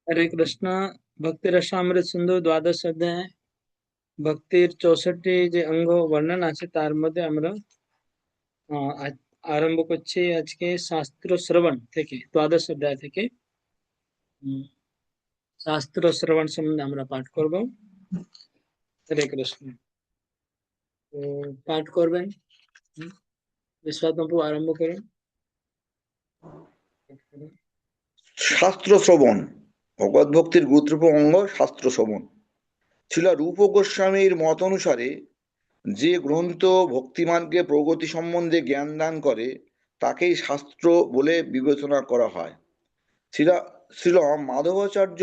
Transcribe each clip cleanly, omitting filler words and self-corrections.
हरे कृष्ण। भक्ति रसामृत सिंधु द्वादश अध्याय ভক্তির 64টি যে অঙ্গ বর্ণন আছে তার মধ্যে আমরা আরম্ভ করছি আজকে শাস্ত্র শ্রবণ থেকে দ্বাদশ অধ্যায় থেকে। উম, শাস্ত্র শ্রবণ সম্বন্ধে আমরা পাঠ করব। হরে কৃষ্ণ। তো পাঠ করবেন। বিশ্বনাথ আরম্ভ করুন। শাস্ত্র শ্রবণ। ভগবত ভক্তির গুরুত্বপূর্ণ অঙ্গ শাস্ত্র শ্রবণ। ছিল রূপ গোস্বামীর মত অনুসারে যে গ্রন্থ ভক্তিমার্গে প্রগতি সম্বন্ধে জ্ঞান দান করে তাকেই শাস্ত্র বলে বিবেচনা করা হয়। শ্রীলা শ্রীল মাধবাচার্য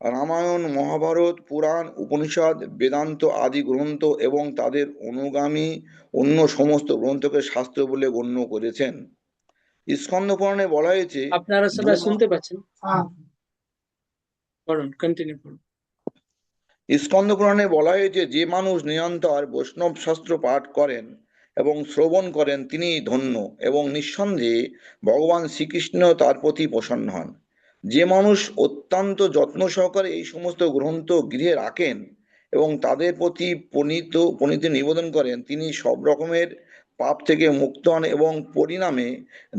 রামায়ণ, মহাভারত, পুরাণ, উপনিষদ, বেদান্ত আদি গ্রন্থ এবং তাদের অনুগামী অন্য সমস্ত গ্রন্থকে শাস্ত্র বলে গণ্য করেছেন। স্কন্দ পুরাণে বলা হয়েছে আপনারা সবাই শুনতে পাচ্ছেন? পড়ুন, কন্টিনিউ করুন। স্কন্দ পুরাণে বলা হয়েছে যে মানুষ নিরন্তর বৈষ্ণব শাস্ত্র পাঠ করেন এবং শ্রবণ করেন তিনি ধন্য এবং নিঃসন্দেহে ভগবান শ্রীকৃষ্ণ তার প্রতি প্রসন্ন হন। যে মানুষ অত্যন্ত যত্ন সহকারে এই সমস্ত গ্রন্থ গৃহে রাখেন এবং তাদের প্রতি প্রণীতি নিবেদন করেন তিনি সব রকমের পাপ থেকে মুক্ত হন এবং পরিণামে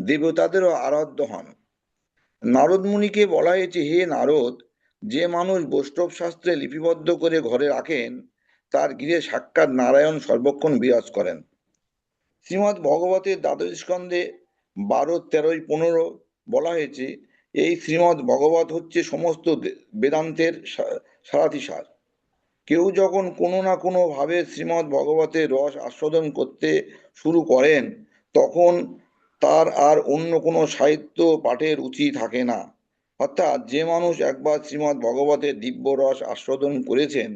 দেবতাদেরও আরাধ্য হন। নারদ মুনিকে বলা হয়েছে, হে নারদ, যে মানুষ বৈষ্ণব শাস্ত্রে লিপিবদ্ধ করে ঘরে রাখেন তার গৃহে সাক্ষাৎ নারায়ণ সর্বক্ষণ বিরাজ করেন। শ্রীমদ্ ভগবতের দ্বাদশ স্কন্ধে 12, 13, 15 বলা হয়েছে, এই শ্রীমদ্ ভগবত হচ্ছে সমস্ত বেদান্তের সারাথিসার। কেউ যখন কোনো না কোনো ভাবে শ্রীমদ্ ভগবতের রস আস্বাদন করতে শুরু করেন তখন তার আর অন্য কোনো সাহিত্য পাঠের রুচি থাকে না। অর্থাৎ যে মানুষ একবার শ্রীমদ্ ভগবতের দিব্য রস আস্বাদন করেছেন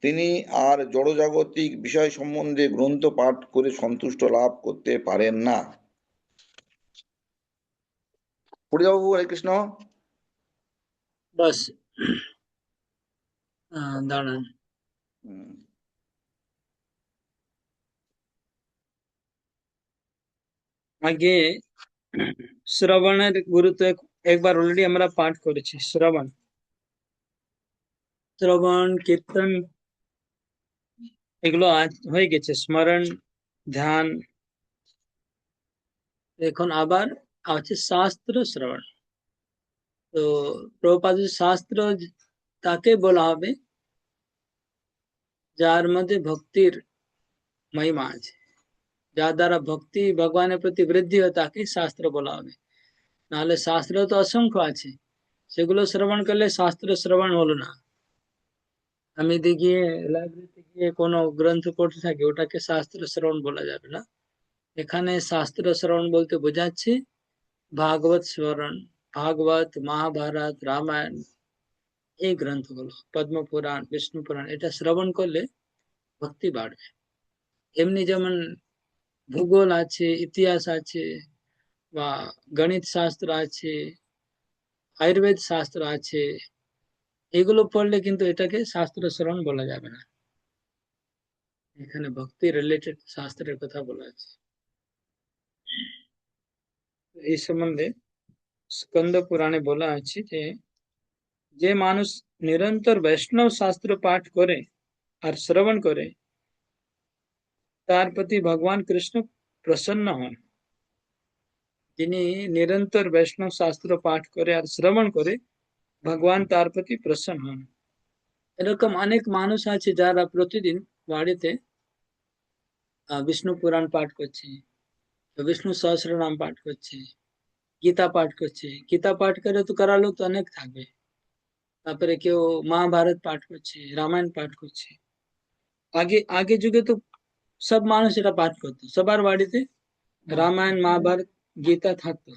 তিনি আর জড়জাগতিক বিষয় সম্বন্ধে গ্রন্থ পাঠ করে সন্তুষ্ট লাভ করতে পারেন না। হরিবাবু, হরে কৃষ্ণ। বাস, দাঁড়ান। হুম। আগে শ্রবণের গুরুত্ব একবার অলরেডি আমরা পাঠ করেছি। শ্রবণ, শ্রবণ কীর্তন এগুলো আজ হয়ে গেছে। স্মরণ, ধ্যান। এখন আবার আছে শাস্ত্র শ্রবণ। তো প্রভুপাদ শাস্ত্র তাকে বলা হবে যার মধ্যে ভক্তির মহিমা আছে, যার দ্বারা ভক্তি ভগবানের প্রতি বৃদ্ধি হয় তাকে শাস্ত্র বলা হবে। নাহলে শাস্ত্র তো অসংখ্য আছে, সেগুলো শ্রবণ করলে শাস্ত্র শ্রবণ হলো না। আমি গিয়ে লাইব্রেরিতে গিয়ে কোনো গ্রন্থ পড়তে থাকি, ওটাকে শাস্ত্র শ্রবণ বলা যাবে না। এখানে শাস্ত্র শ্রবণ বলতে বোঝাচ্ছে ভাগবত স্মরণ, ভাগবত, মহাভারত, রামায়ণ, এই গ্রন্থগুলো, পদ্ম পুরাণ, বিষ্ণু পুরাণ, এটা শ্রবণ করলে ভক্তি বাড়বে। এমনি যেমন ভূগোল আছে, ইতিহাস আছে, বা গণিত শাস্ত্র আছে, আয়ুর্বেদ শাস্ত্র আছে, এগুলো পড়লে কিন্তু এটাকে শাস্ত্র শ্রবণ বলা যাবে না। এখানে ভক্তি রিলেটেড শাস্ত্রের কথা বলা আছে। এই সম্বন্ধে স্কন্দ পুরাণে বলা আছে যে যে মানুষ নিরন্তর বৈষ্ণব শাস্ত্র পাঠ করে আর শ্রবণ করে তার প্রতি ভগবান কৃষ্ণ প্রসন্ন হন। যিনি নিরন্তর বৈষ্ণব শাস্ত্র পাঠ করে আর শ্রবণ করে ভগবান তার প্রতি প্রসন্ন হন। এরকম অনেক মানুষ আছে যারা প্রতিদিন বাড়িতে বিষ্ণু পুরাণ পাঠ করছে, বিষ্ণু সহস্রনাম পাঠ করছে, গীতা পাঠ করছে। গীতা পাঠ করে তো করার লোক তো অনেক থাকবে। তারপরে কেউ মহাভারত পাঠ করছে, রামায়ণ পাঠ করছে। আগে আগে যুগে তো সব মানুষ এটা পাঠ করতো, সবার বাড়িতে রামায়ণ, মহাভারত, গীতা থাকতো,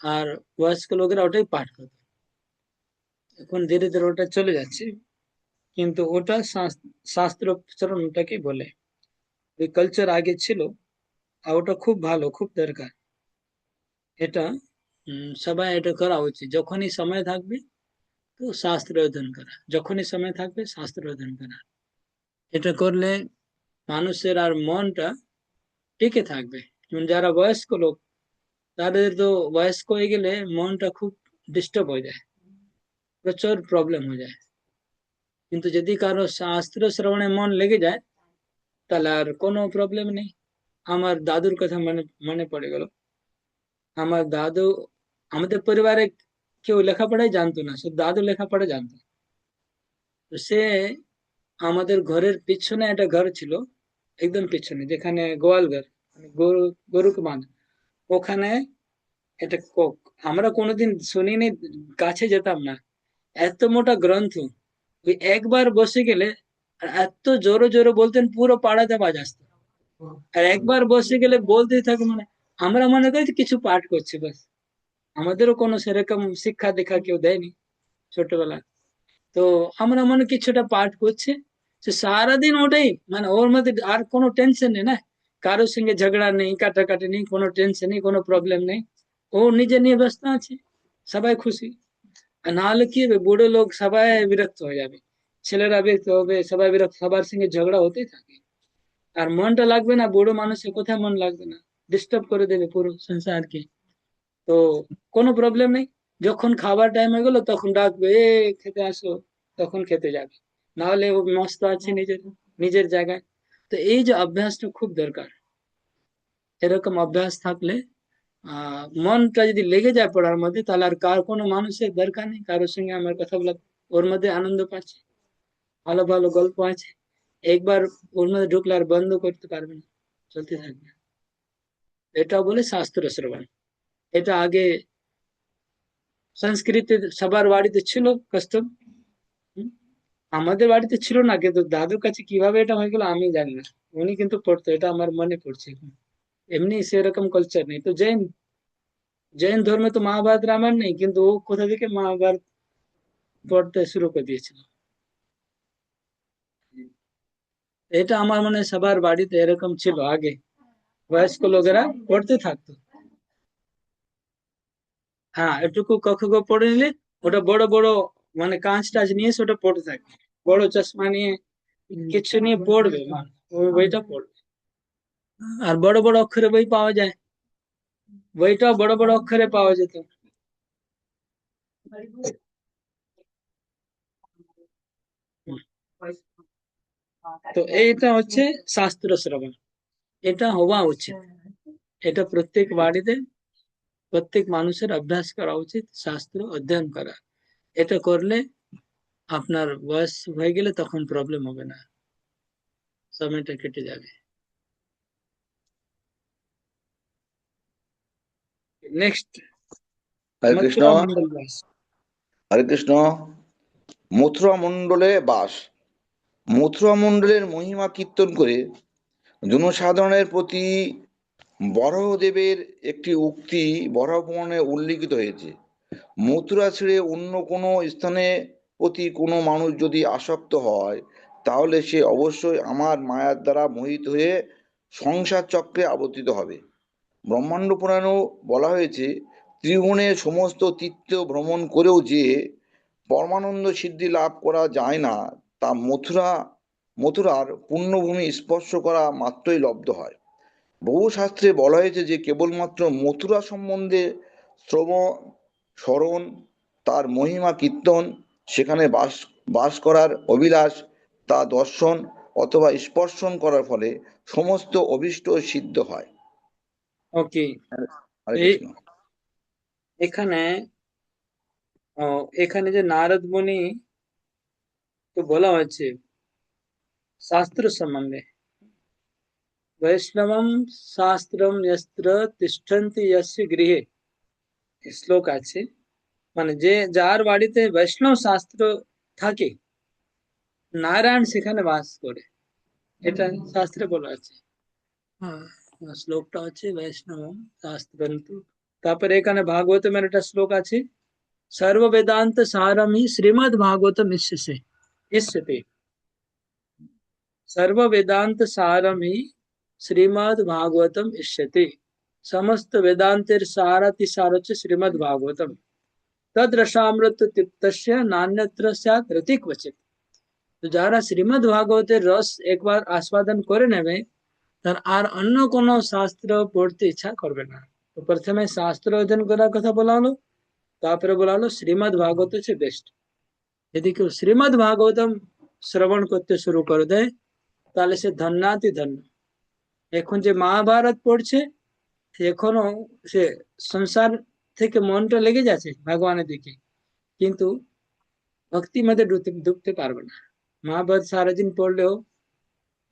আর বয়স্ক লোকেরা ওটাই পাঠ করতো। এখন ধীরে ধীরে ওটা চলে যাচ্ছে, কিন্তু ওটা শাস্ত্র উচ্চারণটাকে বলে। ওই কালচার আগে ছিল, আর ওটা খুব ভালো, খুব দরকার। এটা সবাই এটা করা উচিত। যখনই সময় থাকবে তো শাস্ত্র অধ্যয়ন করা, যখনই সময় থাকবে শাস্ত্র অধ্যয়ন করা। এটা করলে মানুষের আর মনটা টিকে থাকবে। যারা বয়স্ক লোক তাদের তো বয়স্ক হয়ে গেলে মনটা খুব ডিস্টার্ব হয়ে যায়, প্রচুর প্রবলেম হয়ে যায়। কিন্তু যদি কারো শাস্ত্র শ্রবণে মন লেগে যায় তাহলে আর কোনো প্রবলেম নেই। আমার দাদুর কথা মনে মনে পড়ে গেল। আমার দাদু, আমাদের পরিবারে কেউ লেখাপড়াই জানতো না, শুধু দাদু লেখাপড়া জানতো। তো সে আমাদের ঘরের পিছনে একটা ঘর ছিল, একদম পিছনে, যেখানে গোয়াল ঘর, মানে গরু গরুকে বাঁধে ওখানে। এটা আমরা কোনোদিন শুনিনি, কাছে যেতাম না। এত মোটা গ্রন্থ, ওই একবার বসে গেলে আর এত জোরে জোরে বলতেন পুরো পাড়াতে আওয়াজ আসতো। আর একবার বসে গেলে বলতেই থাকে, মানে আমরা মনে করি যে কিছু পাঠ করছি বাস। আমাদেরও কোনো সেরকম শিক্ষা দীক্ষা কেউ দেয়নি ছোটবেলা। তো আমরা মনে কিছুটা পাঠ করছি, সে সারাদিন ওটাই, মানে ওর মধ্যে আর কোনো টেনশন নেই না, কারোর সঙ্গে ঝগড়া নেই, কাটাকাটি নেই, কোনো টেনশন নেই, কোনো প্রবলেম নেই। ও নিজে নিয়ে ব্যস্ত আছে, সবাই খুশি। আর না হলে কি হবে, বুড়ো লোক সবাই বিরক্ত হয়ে যাবে, ছেলেরা বিরক্ত হবে, সবাই বিরক্ত, সবার সঙ্গে ঝগড়া হতেই থাকে। আর মনটা লাগবে না, বুড়ো মানুষের কোথায় মন লাগবে না, ডিস্টার্ব করে দেবে পুরো সংসারকে। তো কোনো প্রবলেম নেই। যখন খাবার টাইম হয়ে গেলো তখন ডাকবে, এ খেতে আসো, তখন খেতে যাবে। না হলে ও মস্ত আছে নিজের নিজের জায়গায়। তো এই যে অভ্যাসটা খুব দরকার। এরকম অভ্যাস থাকলে মনটা যদি লেগে যায় পড়ার মধ্যে, তাহলে আর কার কোনো মানুষের দরকার নেই, কারোর সঙ্গে আমার কথা বলা। ওর মধ্যে আনন্দ পাচ্ছে, ভালো ভালো গল্প আছে, একবার ওর মধ্যে ঢুকলে আর বন্ধ করতে পারবে না, চলতে থাকবে। এটা বলে শাস্ত্র শ্রবণ। এটা আগে সংস্কৃতে সবার বাড়িতে ছিল কাস্টম। আমাদের বাড়িতে ছিল না, কিন্তু দাদুর কাছে কিভাবে এটা হয়ে গেল আমি জানি না। উনি কিন্তু পড়তো, এটা আমার মনে পড়ছে এখন। এমনি সেরকম কালচার নেই তো। জৈন জৈন ধর্মে তো মহাভারত রামায়ণ নেই, কিন্তু ও কোথা থেকে মহাভারত পড়তে শুরু করে দিয়েছিল। এটা আমার মনে হয় সবার বাড়িতে এরকম ছিল আগে, বয়স্ক লোকেরা পড়তে থাকতো। হ্যাঁ, এটুকু কখ গ পড়ে নিলে ওটা বড় বড়, মানে কাঁচ টাচ নিয়ে এসে ওটা পড়তে থাকে, বড় চশমা নিয়ে কিছু নিয়ে পড়বে, মানে ওই বইটা পড়বে। আর বড় বড় অক্ষরে বই পাওয়া যায়, বইটাও বড় বড় অক্ষরে পাওয়া যেত। তো এইটা হচ্ছে শাস্ত্র শ্রবণ, এটা হওয়া উচিত। এটা প্রত্যেক বাড়িতে প্রত্যেক মানুষের অভ্যাস করা উচিত, শাস্ত্র অধ্যয়ন করা। এটা করলে আপনার বয়স হয়ে গেলে তখন প্রবলেম হবে না, সময়টা কেটে যাবে। নেক্সট, হরে কৃষ্ণ। মথুরা মন্ডল দাস। হরে কৃষ্ণ। মথুরা মণ্ডলে বাস। মথুরা মণ্ডলের মহিমা কীর্তন করে জনসাধারণের প্রতি বরাহদেবের একটি উক্তি বরাহ পুরাণে উল্লিখিত হয়েছে। মথুরা ছেড়ে অন্য কোনো স্থানে প্রতি কোনো মানুষ যদি আসক্ত হয়, তাহলে সে অবশ্যই আমার মায়ার দ্বারা মোহিত হয়ে সংসার চক্রে আবর্তিত হবে। ব্রহ্মাণ্ড পুরাণেও বলা হয়েছে, ত্রিভুবনের সমস্ত তীর্থ ভ্রমণ করেও যে পরমানন্দ সিদ্ধি লাভ করা যায় না, তা মথুরার পুণ্যভূমি স্পর্শ করা মাত্রই লব্ধ হয়। বহু শাস্ত্রে বলা হয়েছে যে কেবলমাত্র মথুরা সম্বন্ধে শ্রবণ, স্মরণ, তার মহিমা কীর্তন, সেখানে বাস বাস করার অভিলাষ, তা দর্শন অথবা স্পর্শন করার ফলে সমস্ত অভীষ্ট সিদ্ধ হয়। ওকে। হরে কৃষ্ণ। এখানে এখানে যে নারদ মুনি তো বলা হয়েছে শাস্ত্র সম্বন্ধে, বৈষ্ণবম শাস্ত্রম यत्र তিষ্ঠন্তি यस्य গৃহে, শ্লোক আছে। মানে যে যার বাড়িতে বৈষ্ণব শাস্ত্র থাকে, নারায়ণ সেখানে বাস করে, এটা শাস্ত্রে বলা আছে। হ্যাঁ, শ্লোকটা হচ্ছে বৈষ্ণবম শাস্ত্রন্তু। তারপরে এখানে ভাগবতের একটা শ্লোক আছে, सर्व वेदांत सारम ही श्रीमद् भागवतम इष्यते। सर्व वेदांत सारम ही श्रीमद् भागवतम इष्यते। समस्त वेदांतेर साराति सार হচ্ছে শ্রীমদ্ ভাগবতম। তদ রসামৃত তৃপ্তস্য নান্যত্র স্যাৎ রতি ক্বচিৎ। তো যারা শ্রীমদ্ ভাগবতের রস একবার আস্বাদন করে নেবে, তার আর অন্য কোনো শাস্ত্র পড়তে ইচ্ছা করবে না। তো প্রথমে শাস্ত্র অধ্যয়ন করার কথা বলা হলো, তারপরে বলা হলো শ্রীমদ্ ভাগবত হচ্ছে বেস্ট। যদি কেউ শ্রীমদ্ ভাগবতম শ্রবণ করতে শুরু করে দেয় তাহলে সে ধন্যাতি ধন্য। এখন যে মহাভারত পড়ছে এখনো সে সংসার থেকে মনটা লেগে যাচ্ছে ভগবানের দিকে, কিন্তু ভক্তি মধ্যে ঢুকতে পারবে না। মহাভারত সারাদিন পড়লেও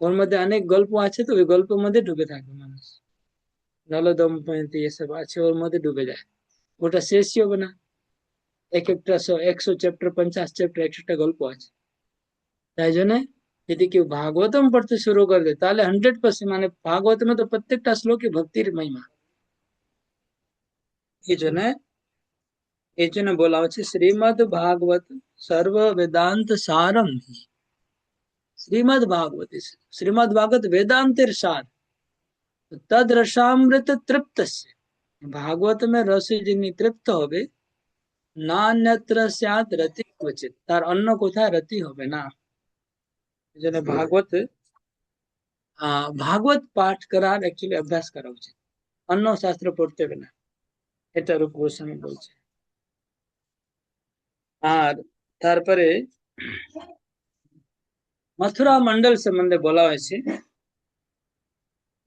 ওর মধ্যে অনেক গল্প আছে, তো ওই গল্পের মধ্যে ডুবে থাকবে মানুষ। নলদময়ন্তী এসব আছে ওর মধ্যে ডুবে যায়, ওটা শেষই হবে না। এক একটা 100 চ্যাপ্টার, 50 চ্যাপ্টার, 100টা গল্প আছে। তাই জন্য যদি কেউ ভাগবতম পড়তে শুরু করে দেয় তাহলে 100%, মানে ভাগবতমে তো প্রত্যেকটা শ্লোকে ভক্তির মহিমা। এই জন্য বলা হচ্ছে শ্রীমদ ভাগবত সর্ব বেদান্ত সারম। শ্রীমদ ভাগবত, শ্রীমদ ভাগবত বেदांतेर सार, तद रसामृत तृप्त। भागवत में रस যিনি তৃপ্ত হবে, নান্যত্র স্যাৎ রতি ক্বচিৎ, তার অন্য কোথায় রতি হবে না। এই ভাগবত পাঠ করার অ্যাকচুয়ালি অভ্যাস করা উচিত, অন্য শাস্ত্র পড়তে হবে না, এটা রূপ গোস্বামী বলছে। আর তারপরে মথুরা মন্ডল সম্বন্ধে বলা হয়েছে।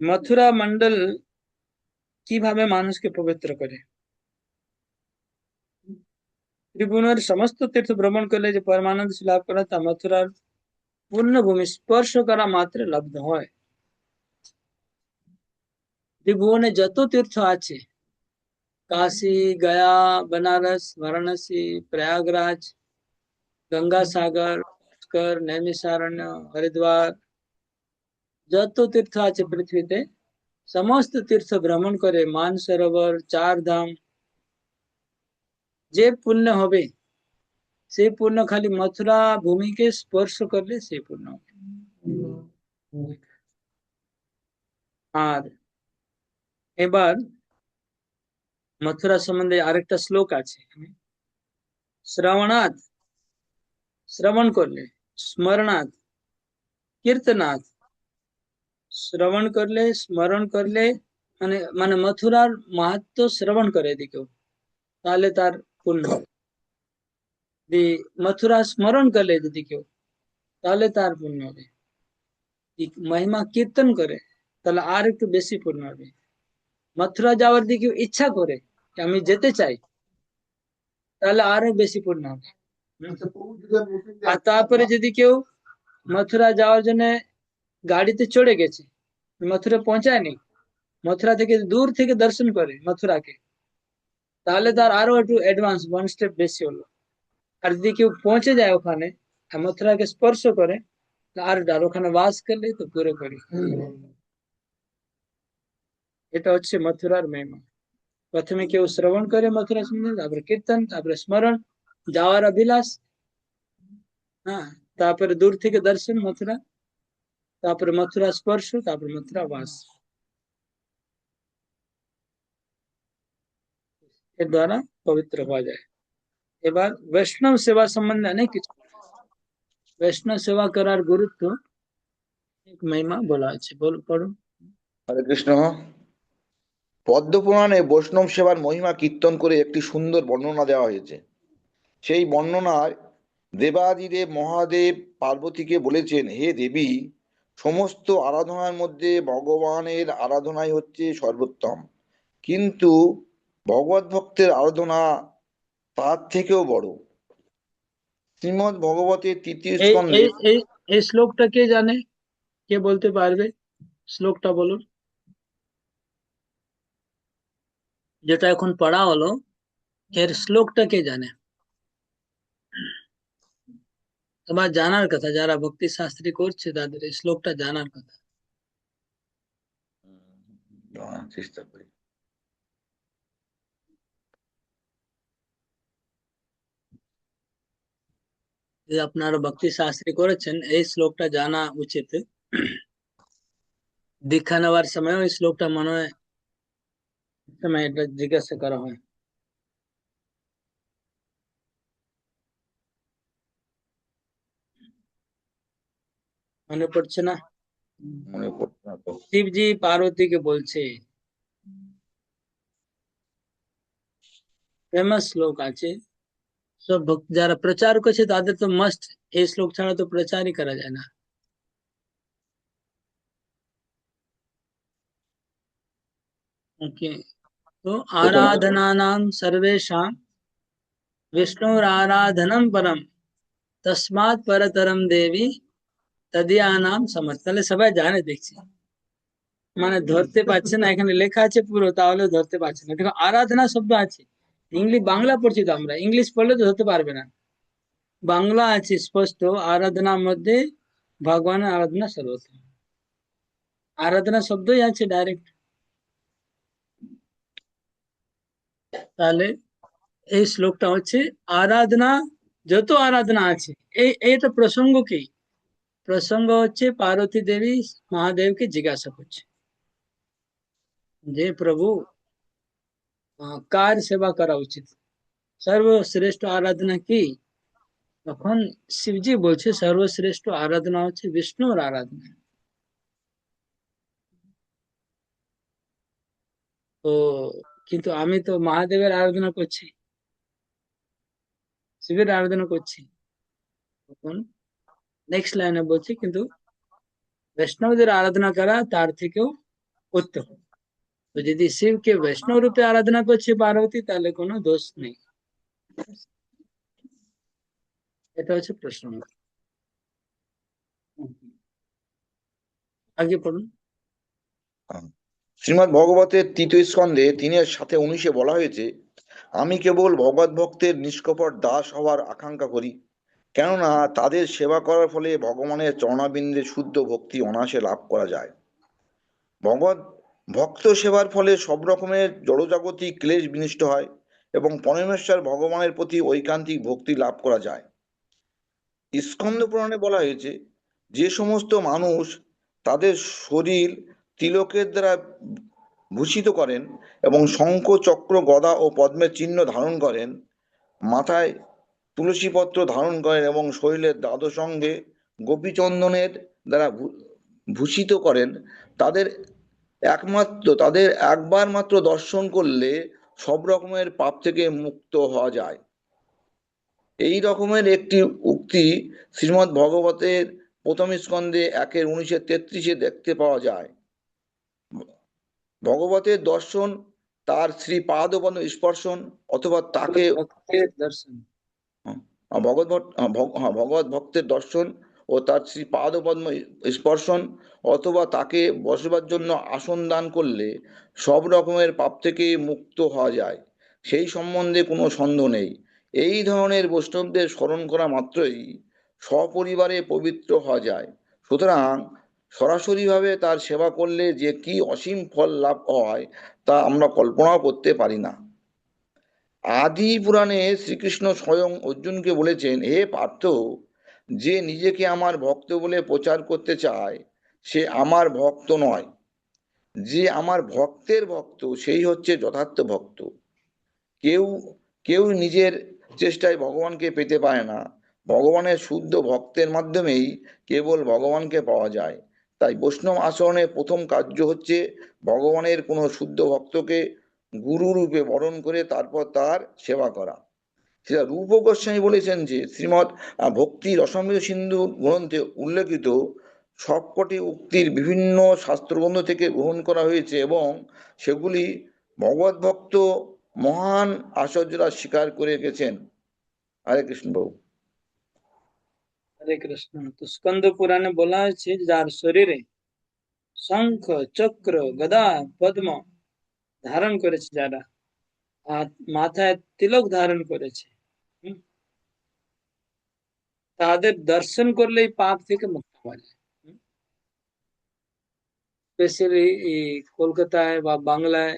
মথুরা মন্ডল কিভাবে মানুষকে পবিত্র করে। ত্রিভুবনের সমস্ত তীর্থ ভ্রমণ করলে যে পরমানন্দ লাভ করা তা মথুরার পূর্ণভূমি স্পর্শ করা মাত্র লব্ধ হয়। ত্রিভুবনে যত তীর্থ আছে, काशी, गया, बनारस, वाराणसी, प्रयागराज, गंगा सागर, पुष्कर, नैमिषारण्य, हरिद्वार, যত তীর্থ আছে পৃথিবীতে সমস্ত তীর্থ ভ্রমণ করে মানসরোবর, চার ধাম, যে পুণ্য হবে সেই পুণ্য খালি মথুরা ভূমিকে স্পর্শ করলে সেই পুণ্য হবে। আর এবার মথুরা সম্বন্ধে আরেকটা শ্লোক আছে, শ্রবণাৎ, শ্রবণ করলে, স্মরণাৎ, কীর্তনাথ, শ্রবণ করলে, স্মরণ করলে, মানে মানে মথুরার মাহাত্ম্য শ্রবণ করে যদি কেউ তাহলে তার পুণ্য হবে। যদি মথুরা স্মরণ করলে যদি কেউ তাহলে তার পুণ্য হবে। মহিমা কীর্তন করে তাহলে আর একটু বেশি পুণ্য হবে। মথুরা যাওয়ার দিকে ইচ্ছা করে যে আমি যেতে চাই তাহলে আরো বেশি পুণ্য হবে। আর তারপরে যদি কেউ মথুরা যাওয়ার জন্য গাড়িতে চড়ে গেছে, মথুরা পৌঁছায়নি, মথুরা থেকে দূর থেকে দর্শন করে মথুরাকে, তাহলে তার আরো একটু অ্যাডভান্স, 1 স্টেপ বেশি হলো। আর যদি কেউ পৌঁছে যায় ওখানে আর মথুরাকে স্পর্শ করে আর ওখানে বাস করলে তো পুরো করি। এটা হচ্ছে মথুরার মহিমা। প্রথমে কেউ শ্রবণ করে মথুরা সম্বন্ধে, তারপরে কীর্তন, তারপরে স্মরণ, যাওয়ার অভিলাষ, হ্যাঁ, তারপরে দূর থেকে দর্শন মথুরা, তারপরে মথুরা স্পর্শ, তারপরে মথুরা বাস, এর দ্বারা পবিত্র হওয়া যায়। এবার বৈষ্ণব সেবা সম্বন্ধে অনেক কিছু, বৈষ্ণব সেবা করার গুরুত্ব এক মহিমা বলা আছে, পড়ুন। হরে কৃষ্ণ। পদ্মপুরাণে বৈষ্ণব সেবার মহিমা কীর্তন করে একটি সুন্দর বর্ণনা দেওয়া হয়েছে। সেই বর্ণনায় দেবাদিদেব মহাদেব পার্বতীকে বলেছেন, হে দেবী, সমস্ত আরাধনার মধ্যে ভগবানের আরাধনাই হচ্ছে সর্বোত্তম, কিন্তু ভগবত ভক্তের আরাধনা তার থেকেও বড়। শ্রীমদ্ ভগবতের তৃতীয় এই স্কন্ধে এই এই এই শ্লোকটা কে জানে, কে বলতে পারবে? শ্লোকটা বলুন, যেটা এখন পড়া হলো এর শ্লোকটা কে জানে? তোমার জানার কথা, যারা ভক্তি শাস্ত্রী করছে তাদের এই শ্লোকটা জানার কথা। চেষ্টা করি। যে আপনারা ভক্তি শাস্ত্রী করেছেন এই শ্লোকটা জানা উচিত। দীক্ষা নেওয়ার সময় ওই শ্লোকটা মনে হয় সময় এটা জিজ্ঞাসা করা হয়। মনে পড়ছে না? মনে পড়ছে না তো। শিবজি পার্বতীকে বলছে, ফেমাস শ্লোক আছে, সব ভক্ত যারা প্রচার করছে তাদের তো মাস্ট এই শ্লোক ছাড়া তো প্রচারই করা যায় না। ओके। तो প্রথম आराधनानां सर्वेषां विष्णुराराधनं परम तस्मात् परतरम देवी তদীয়ানাম সমর্থ। তাহলে সবাই জানে দেখছি, মানে ধরতে পারছে না, এখানে লেখা আছে পুরো তাহলে ধরতে পারছে না। দেখো আরাধনা শব্দ আছে, ইংলিশ বাংলা পড়ছি তো আমরা, ইংলিশ পড়লে তো ধরতে পারবে না। বাংলা আছে স্পষ্ট, আরাধনার মধ্যে ভগবানের আরাধনা সর্বোত্তম, আরাধনা শব্দই আছে ডাইরেক্ট। তাহলে এই শ্লোকটা হচ্ছে আরাধনা, যত আরাধনা আছে এই এইটা প্রসঙ্গ কি? প্রসঙ্গ হচ্ছে পার্বতী দেবী মহাদেবকে জিজ্ঞাসা করছে যে প্রভু কার সেবা করা উচিত, সর্বশ্রেষ্ঠ আরাধনা কি? তখন শিবজি বলছে সর্বশ্রেষ্ঠ আরাধনা হচ্ছে বিষ্ণুর আরাধনা। তো কিন্তু আমি তো মহাদেবের আরাধনা করছি, শিবের আরাধনা করছি। তখন নেক্সট লাইনে বলছি কিন্তু বৈষ্ণবদের আরাধনা করা তার থেকেও উত্তম। তো যদি শিবকে বৈষ্ণব রূপে আরাধনা করছে পার্বতী তাহলে কোনো দোষ নেই। এটা হচ্ছে প্রশ্ন। আগে পড়ুন। শ্রীমদ্ ভগবতের তৃতীয় স্কন্ধে 3:7-19 বলা হয়েছে, আমি কেবল ভগবত ভক্তের নিষ্কপট দাস হওয়ার আকাঙ্ক্ষা করি, কেননা তাদের সেবা করার ফলে ভগবানের চরণাবিন্দে শুদ্ধ ভক্তি অনায়াসে লাভ করা যায়। ভগবত ভক্ত সেবার ফলে সব রকমের জড়জাগতিক ক্লেশ বিনষ্ট হয় এবং পরমেশ্বর ভগবানের প্রতি ঐকান্তিক ভক্তি লাভ করা যায়। স্কন্দ পুরাণে বলা হয়েছে, যে সমস্ত মানুষ তাদের শরীর তিলকের দ্বারা ভূষিত করেন এবং শঙ্খ চক্র গদা ও পদ্মের চিহ্ন ধারণ করেন, মাথায় তুলসী পত্র ধারণ করেন এবং শরীরের দ্বাদশ অঙ্গে গোপীচন্দনের দ্বারা ভূষিত করেন, তাদের তাদের একবার মাত্র দর্শন করলে সব রকমের পাপ থেকে মুক্ত হওয়া যায়। এই রকমের একটি উক্তি শ্রীমদ্ ভগবতের প্রথম স্কন্ধে 1:19-33 দেখতে পাওয়া যায়। ভগবতের দর্শন তার শ্রীপাদপদ্ম স্পর্শন অথবা তাকে ভক্তের দর্শন। ভগবত ভক্তের দর্শন ও তার শ্রীপাদপদ্ম স্পর্শন অথবা তাকে বসবার জন্য আসন দান করলে সব রকমের পাপ থেকে মুক্ত হওয়া যায়, সেই সম্বন্ধে কোনো সন্দেহ নেই। এই ধরনের বৈষ্ণবদের স্মরণ করা মাত্রই সপরিবারে পবিত্র হওয়া যায়। সুতরাং সরাসরিভাবে তার সেবা করলে যে কি অসীম ফল লাভ হয় তা আমরা কল্পনাও করতে পারি না। আদি পুরাণে শ্রীকৃষ্ণ স্বয়ং অর্জুনকে বলেছেন, হে পার্থ, যে নিজেকে আমার ভক্ত বলে প্রচার করতে চায় সে আমার ভক্ত নয়, যে আমার ভক্তের ভক্ত সেই হচ্ছে যথার্থ ভক্ত। কেউ কেউ নিজের চেষ্টায় ভগবানকে পেতে পারে না, ভগবানের শুদ্ধ ভক্তের মাধ্যমেই কেবল ভগবানকে পাওয়া যায়। তাই বৈষ্ণব আচরণের প্রথম কার্য হচ্ছে ভগবানের কোনো শুদ্ধ ভক্তকে গুরু রূপে বরণ করে তারপর তার সেবা করা। সেটা রূপ গোস্বামী বলেছেন যে শ্রীমৎ ভক্তি রসামৃত সিন্ধু গ্রন্থে উল্লেখিত সবকটি উক্তির বিভিন্ন শাস্ত্রগ্রন্থ থেকে গ্রহণ করা হয়েছে এবং সেগুলি ভগবত ভক্ত মহান আচার্যরা স্বীকার করে গেছেন। হরে কৃষ্ণ বাবু। হরে কৃষ্ণ। তো স্কন্দ পুরাণে বলা হয়েছে যার শরীরে শঙ্খ চক্র গদা পদ্ম ধারণ করেছে, যারা আর মাথায় তিলক ধারণ করেছে, হুম, তাদের দর্শন করলেই পাপ থেকে মুক্ত হওয়া যায়। স্পেশালি এই কলকাতায় বা বাংলায়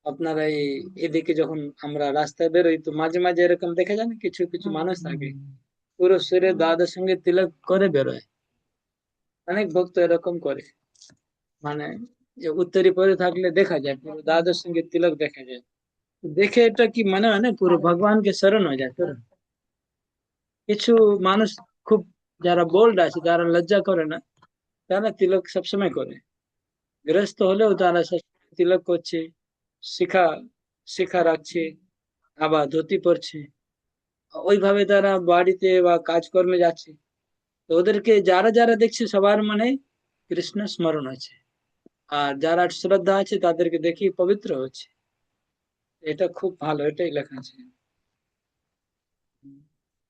আপনারা এই এদিকে যখন আমরা রাস্তায় বেরোই তো মাঝে মাঝে এরকম দেখা যায় না, কিছু কিছু মানুষ থাকে পুরো শরীরে দাদার সঙ্গে তিলক করে বেরোয়। অনেক ভক্ত এরকম করে, মানে যে উত্তরি পরে থাকলে দেখা যায় পুরো দাদার সঙ্গে তিলক দেখা যায়। দেখে এটা কি মনে হয় না পুরো ভগবানকে শরণ হয়ে যায় পুরো। কিছু মানুষ খুব যারা বোল্ড আছে, যারা লজ্জা করে না, তারা তিলক সবসময় করে, গৃহস্থ হলেও তারা সবসময় তিলক করছে, শিখা শিখা রাখছে, আবার ধুতি পরছে। ওইভাবে তারা বাড়িতে বা কাজকর্মে যাচ্ছে, তো ওদেরকে যারা যারা দেখছে সবার মানে কৃষ্ণ স্মরণ হচ্ছে, আর যারা শ্রদ্ধা আছে তাদেরকে দেখি পবিত্র হচ্ছে। এটা খুব ভালো, এটাই লেখা আছে।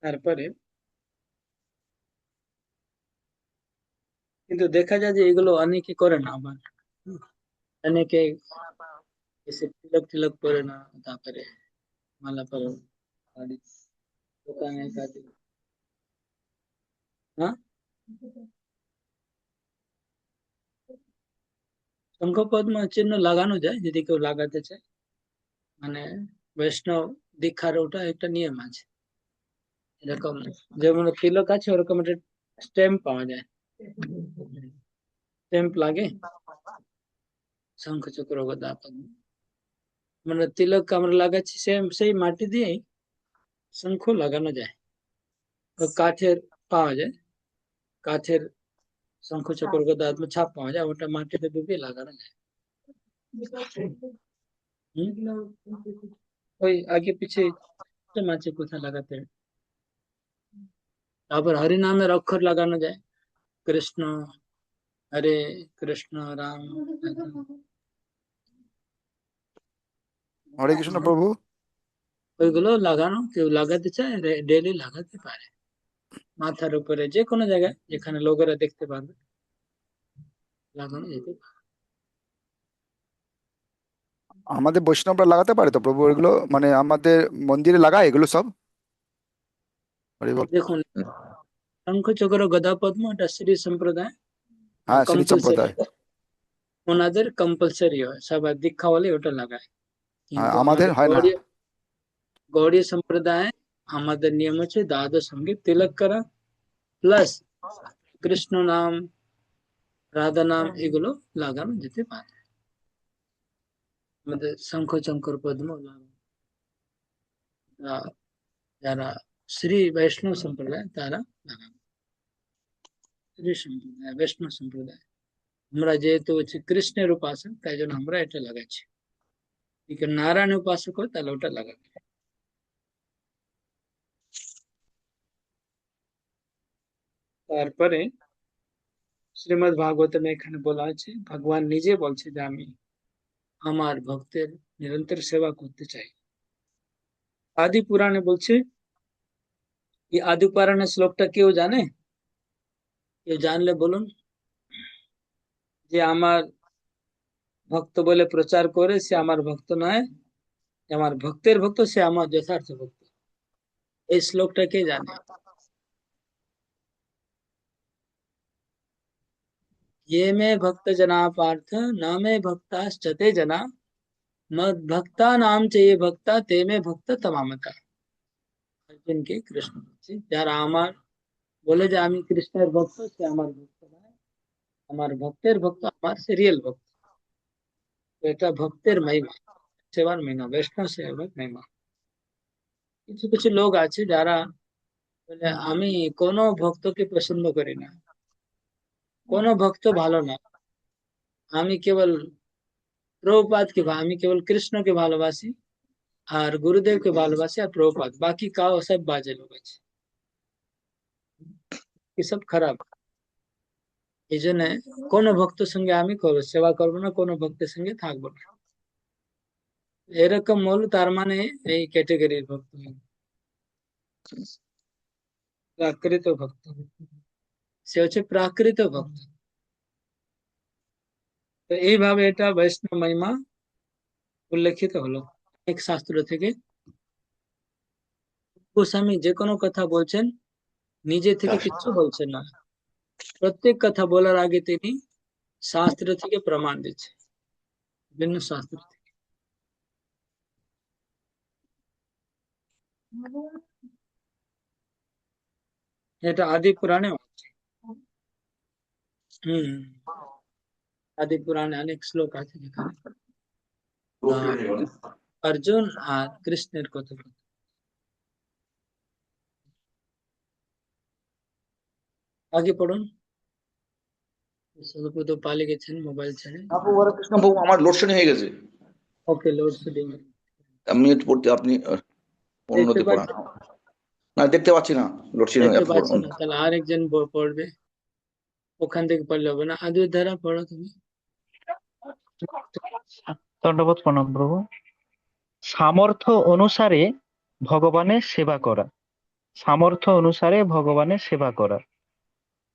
তারপরে কিন্তু দেখা যায় যে এগুলো অনেকে করে না আবার। অনেকে এসে তিলক টিলক করে না, তারপরে মালা পরে বাড়ি দোকানে কাজে। হ্যাঁ, শঙ্খ পদ্ম চিহ্ন লাগানো যায় যদি কেউ লাগাতে চায়, মানে বৈষ্ণব দীক্ষার ওটা একটা নিয়ম আছে এরকম। যেমন তিলক আছে ওরকম একটা স্ট্যাম্প পাওয়া যায়, স্ট্যাম্প লাগে শঙ্খ চক্র গদা পদ্ম। মানে তিলক আমরা লাগাচ্ছি সেম সেই মাটি দিয়েই শঙ্খ লাগানো যায়। ও কাঠের পাওয়া যায়, কাঠের শঙ্খ চক্র গদা ছাপ পাওয়া যায়, ওটা মাটিতে ডুবিয়ে লাগানো যায়। হুম? ওই আগে পিছে মাঝে কোথায় লাগাতে হয়। তারপর হরি নামের অক্ষর লাগানো যায়, কৃষ্ণ হরে, কৃষ্ণ রাম, হরে কৃষ্ণ প্রভু। ওইগুলো লাগানো, কেউ লাগাতে চায় ডেলি লাগাতে পারে, মাথার উপরে যে কোনো জায়গায় যেখানে লোকেরা দেখতে পারবে লাগানো যেতে পারে। আমাদের বৈষ্ণবরা লাগাতে পারে তো প্রভু এগুলো, মানে আমাদের মন্দিরে লাগায় এগুলো সব? হরি বল। দেখুন, শঙ্খ চক্র গদা পদ্ম এটা শ্রী সম্প্রদায় হ্যাঁ, শ্রী কম্পালসারি, সম্প্রদায়। ওনাদের কম্পালসারি হয়, সবাই দীক্ষা হলে ওটা লাগায়। হ্যাঁ, কিন্তু আমাদের আমাদের হয় না। গৌড়ীয় সম্প্রদায় আমাদের নিয়ম হচ্ছে দ্বাদশ সঙ্গে তিলক করা, প্লাস কৃষ্ণ নাম, রাধা নাম এগুলো লাগানো যেতে পারে। আমাদের শঙ্খ চক্র পদ্ম লাগানো, যারা শ্রী বৈষ্ণব সম্প্রদায় তারা লাগানো। শ্রী সম্প্রদায়, বৈষ্ণব সম্প্রদায়, আমরা যেহেতু হচ্ছে কৃষ্ণের উপাসক তাই জন্য আমরা এটা লাগাচ্ছি। ঠিক নারায়ণ উপাসক হয় তাহলে ওটা লাগাবে। তারপরে শ্রীমদ ভাগবতমে এখানে বলা আছে, ভগবান নিজে বলছে যে আমি আমার ভক্তের নিরন্তর সেবা করতে চাই। আদি পুরাণে বলছে, এই আদি পুরাণের শ্লোকটা কেউ জানে? কেউ জানলে বলুন। যে আমার ভক্ত বলে প্রচার করে সে আমার ভক্ত নয়, আমার ভক্তের ভক্ত সে আমার যথার্থ ভক্ত, এই শ্লোকটা কে জানে? ये मे भक्त जना पार्थ न मे भक्ताश्चते जना मद भक्ता नाम च ये भक्ता ते मे भक्त तमामता। অর্জুনকে কৃষ্ণ বলছে, যারা আমার বলে যে আমি কৃষ্ণের ভক্ত সে আমার ভক্ত নয়, আমার ভক্তের ভক্ত আমার সিরিয়াল ভক্ত। তো এটা ভক্তের মহিমা, সেবার মহিমা, বৈষ্ণব সেবার মহিমা। কিছু কিছু লোক আছে যারা বলে আমি কোনো ভক্তকে পছন্দ করি না, কোনো ভক্ত ভালো না, আমি কেবল প্রভুপাদকে আমি কেবল কৃষ্ণকে ভালোবাসি আর গুরুদেবকে ভালোবাসি আর প্রভুপাদ, বাকি কাও সব বাজে লোক আছে, এসব খারাপ। এই জন্য কোনো ভক্তের সঙ্গে আমি করবো সেবা করবো না, কোনো ভক্তের সঙ্গে থাকবো না, এরকম হলো তার মানে এই ক্যাটেগরির ভক্ত হলো। প্রাকৃত ভক্ত, সে হচ্ছে প্রাকৃত ভক্ত। তো এইভাবে এটা বৈষ্ণব মহিমা উল্লেখিত হলো এক শাস্ত্র থেকে। গোস্বামী যে কোনো কথা বলছেন নিজে থেকে কিচ্ছু বলছেন না, প্রত্যেক কথা বলার আগে তিনি শাস্ত্র থেকে প্রমাণ দিচ্ছেন, বিভিন্ন শাস্ত্র থেকে। এটা আদি পুরাণে আছে। হম, আদি পুরাণে অনেক শ্লোক আছে যেখানে আহ, অর্জুন আর কৃষ্ণের কথা বলে। আগে পড়ুন, সদপ্রত পালিয়ে গেছেন মোবাইল ছেড়ে। বাবু হরে কৃষ্ণ বাবু, আমার লোডশেডিং হয়ে গেছে। ওকে, লোড শেডিং আমি একটু পড়তে, আপনি দেখতে অন্যতে পড়ান। পাচ্ছেন? না, দেখতে পাচ্ছি না, লোডশেডিং দেখতে এত পাচ্ছেন না? তাহলে আরেকজন পড়বে, ওখান থেকে পড়লে হবে না। আদুর ধারা পড়ো তুমি। দণ্ডবোধ প্রণাম প্রভু। সামর্থ্য অনুসারে ভগবানের সেবা করা, সামর্থ্য অনুসারে ভগবানের সেবা করা।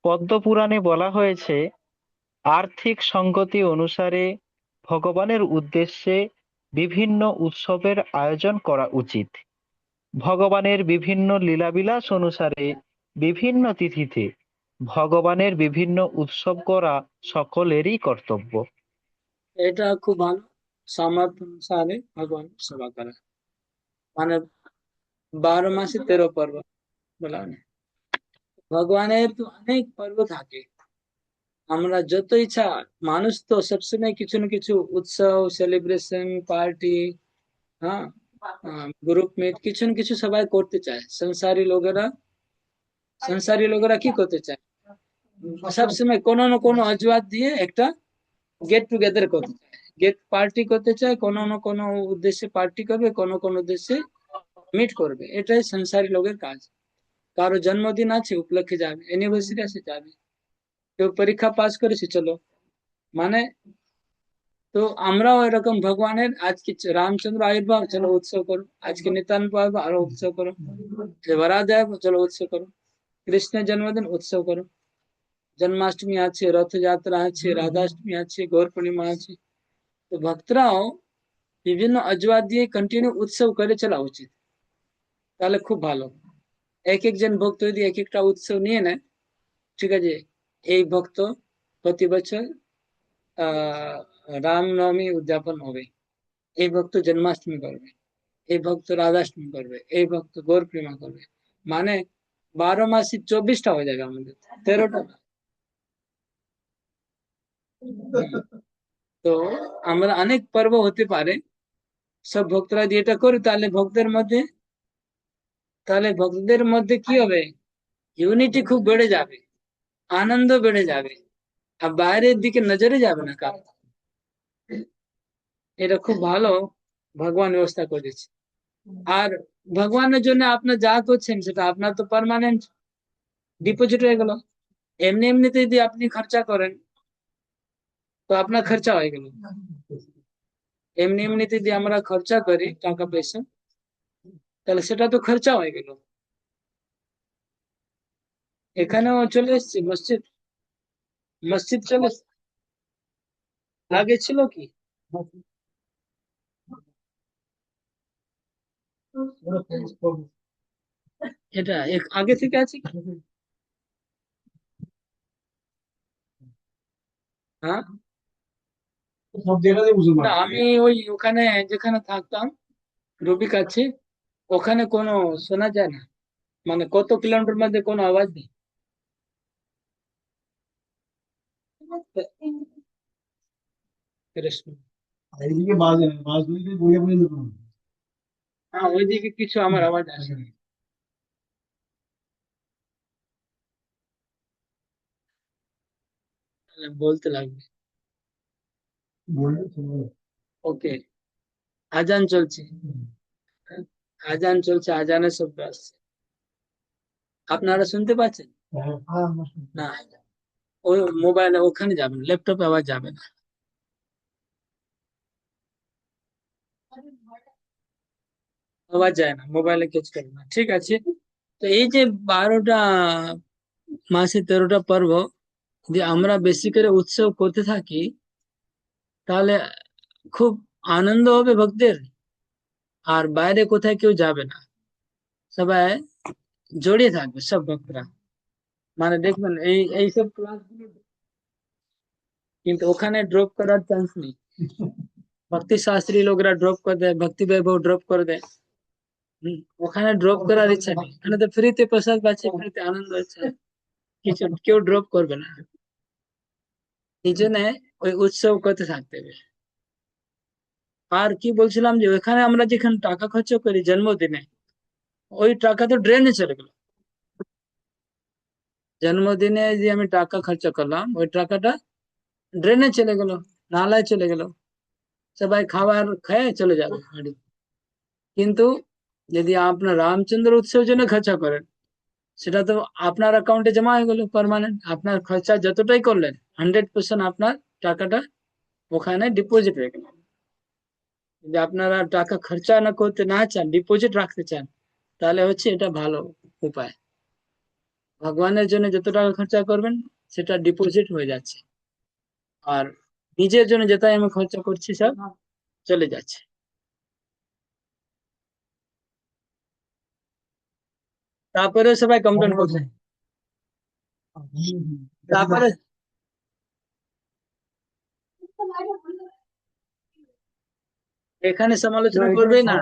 পদ্ম পুরাণে বলা হয়েছে, আর্থিক সঙ্গতি অনুসারে ভগবানের উদ্দেশ্যে বিভিন্ন উৎসবের আয়োজন করা উচিত। ভগবানের বিভিন্ন লীলাবিলাস অনুসারে বিভিন্ন তিথিতে ভগবানের বিভিন্ন উৎসব করা সকলেরই কর্তব্য। এটা খুব ভালো। সামর্থ্য অনুসারে ভগবান সেবা করা, মানে 12 মাসে 13 পর্ব বলা হয় না? ভগবানের তো অনেক পর্ব থাকে। আমরা যত ইচ্ছা, মানুষ তো সবসময় কিছু না কিছু উৎসব, সেলিব্রেশন, পার্টি, হ্যাঁ, গ্রুপ মিট কিছু না কিছু সবাই করতে চায়। সংসারী লোকেরা কি করতে চায়? সবসময় কোনো না কোনো অজুহাত দিয়ে একটা গেট টুগেদার করতে চায়, গেট পার্টি করতে চায়, কোনো না কোনো উদ্দেশ্যে পার্টি করবে, কোনো উদ্দেশ্যে মিট করবে। এটাই সংসারী লোকের কাজ। কারো জন্মদিন আছে, উপলক্ষে যাবে, অ্যানিভার্সারি আছে যাবে, কেউ পরীক্ষা পাস করেছে চলো, মানে। তো আমরাও এরকম ভগবানের আজকে রামচন্দ্র আবির্ভাব, চলো উৎসব করো। আজকে নিত্যান্ত আবির্ভাব, আরো উৎসব করো। দেব, চলো উৎসব করো। কৃষ্ণের জন্মদিন, উৎসব করো। জন্মাষ্টমী আছে, রথযাত্রা আছে, রাধাষ্টমী আছে, গৌর পূর্ণিমা আছে। তো ভক্তরাও বিভিন্ন অজুহাত দিয়ে কন্টিনিউ উৎসব করে চলা উচিত, তাহলে খুব ভালো। এক একজন ভক্ত যদি এক একটা উৎসব নিয়ে নেয়, ঠিক আছে, এই ভক্ত প্রতি বছর রামনবমী উদযাপন হবে, এই ভক্ত জন্মাষ্টমী করবে, এই ভক্ত রাধাষ্টমী করবে, এই ভক্ত গৌর পূর্ণিমা করবে, মানে 12 মাসে 24টা হয়ে যাবে আমাদের, 13টা। তো আমরা অনেক পর্ব হতে পারে, সব ভক্তরা যদি এটা করে, তাহলে ভক্তদের মধ্যে কি হবে? ইউনিটি খুব বেড়ে যাবে, আনন্দ বেড়ে যাবে, আর বাইরের দিকে নজরে যাবে না কারো। এটা খুব ভালো ভগবান ব্যবস্থা করেছে। আর ভগবানের জন্য আপনার যা করছেন সেটা আপনার তো পার্মানেন্ট ডিপোজিট হয়ে গেল। এমনি এমনিতে যদি আপনি খরচা করেন তো আপনার খরচা হয়ে গেল। এমনি এমনিতে যদি আমরা খরচা করি টাকা পয়সা, তাহলে সেটা তো খরচা হয়ে গেল। এখানেও চলে এসছি মসজিদ, মসজিদ চলে এসছি। আগে ছিল কি? এটা আগে থেকে আছে কি? হ্যাঁ, না, আমি ওই ওখানে যেখানে থাকতাম রবি কাছে, ওখানে কোনো শোনা যায় না, মানে কত কিলোমিটার মধ্যে কোনো আওয়াজ নেই। কৃষ্ণ। হ্যাঁ, ওইদিকে কিছু আমার আওয়াজ আসে না। তাহলে বলতে লাগবে। ওকে, আজান চলছে, আজান চলছে, আজানের শব্দ আসছে, আপনারা শুনতে পাচ্ছেন? না, ওই মোবাইলে ওখানে যাবেন, ল্যাপটপে আওয়াজ যাবে না। আওয়াজ যায় না, মোবাইলে ক্যাচ করে না, ঠিক আছে। তো এই যে 12টা মাসে 13টা পর্ব যদি আমরা বেশি করে উৎসব করতে থাকি, তাহলে খুব আনন্দ হবে ভক্তের, আর বাইরে কোথায় কেউ যাবে না, সবাই জড়িয়ে থাকবে সব ভক্তরা। মানে দেখবেন এইসব ক্লাস, কিন্তু ওখানে ড্রপ করার চান্স নেই। ভক্তি শাস্ত্রী লোকরা ড্রপ করে দেয়, ভক্তি বৈভব ড্রপ করে দেয়। ওখানে ড্রপ করার ইচ্ছা নেই, ওখানে তো ফ্রিতে প্রসাদ পাচ্ছে, ফ্রিতে আনন্দ হচ্ছে, কিছু কেউ ড্রপ করবে না। এই জন্য ওই উৎসব করতে থাকতে হবে। আর কি বলছিলাম, যে ওখানে আমরা যেখানে টাকা খরচ করি জন্মদিনে, ওই টাকা তো ড্রেনে চলে গেল। জন্মদিনে যে আমি টাকা খরচা করলাম, ওই টাকাটা ড্রেনে চলে গেল, নালায় চলে গেল, সবাই খাবার খেয়ে চলে যাবে বাড়ি। কিন্তু যদি আপনার রামচন্দ্র উৎসবের জন্য খরচা করেন, সেটা তো আপনার অ্যাকাউন্টে জমা হয়ে গেল পার্মানেন্ট। আপনার খরচা যতটাই করলেন 100% আপনার টাকাটা ওখানে ডিপোজিট হয়ে গেল। যদি আপনারা টাকা খরচা না করতে না চান, ডিপোজিট রাখতে চান, তাহলে হচ্ছে এটা ভালো উপায়। ভগবানের জন্য যত টাকা খরচা করবেন সেটা ডিপোজিট হয়ে যাচ্ছে, আর নিজের জন্য যেটাই আমি খরচা করছি সব চলে যাচ্ছে। তারপরে সবাই কমপ্লেন করছে, তারপরে এখানে সমালোচনা করবে না,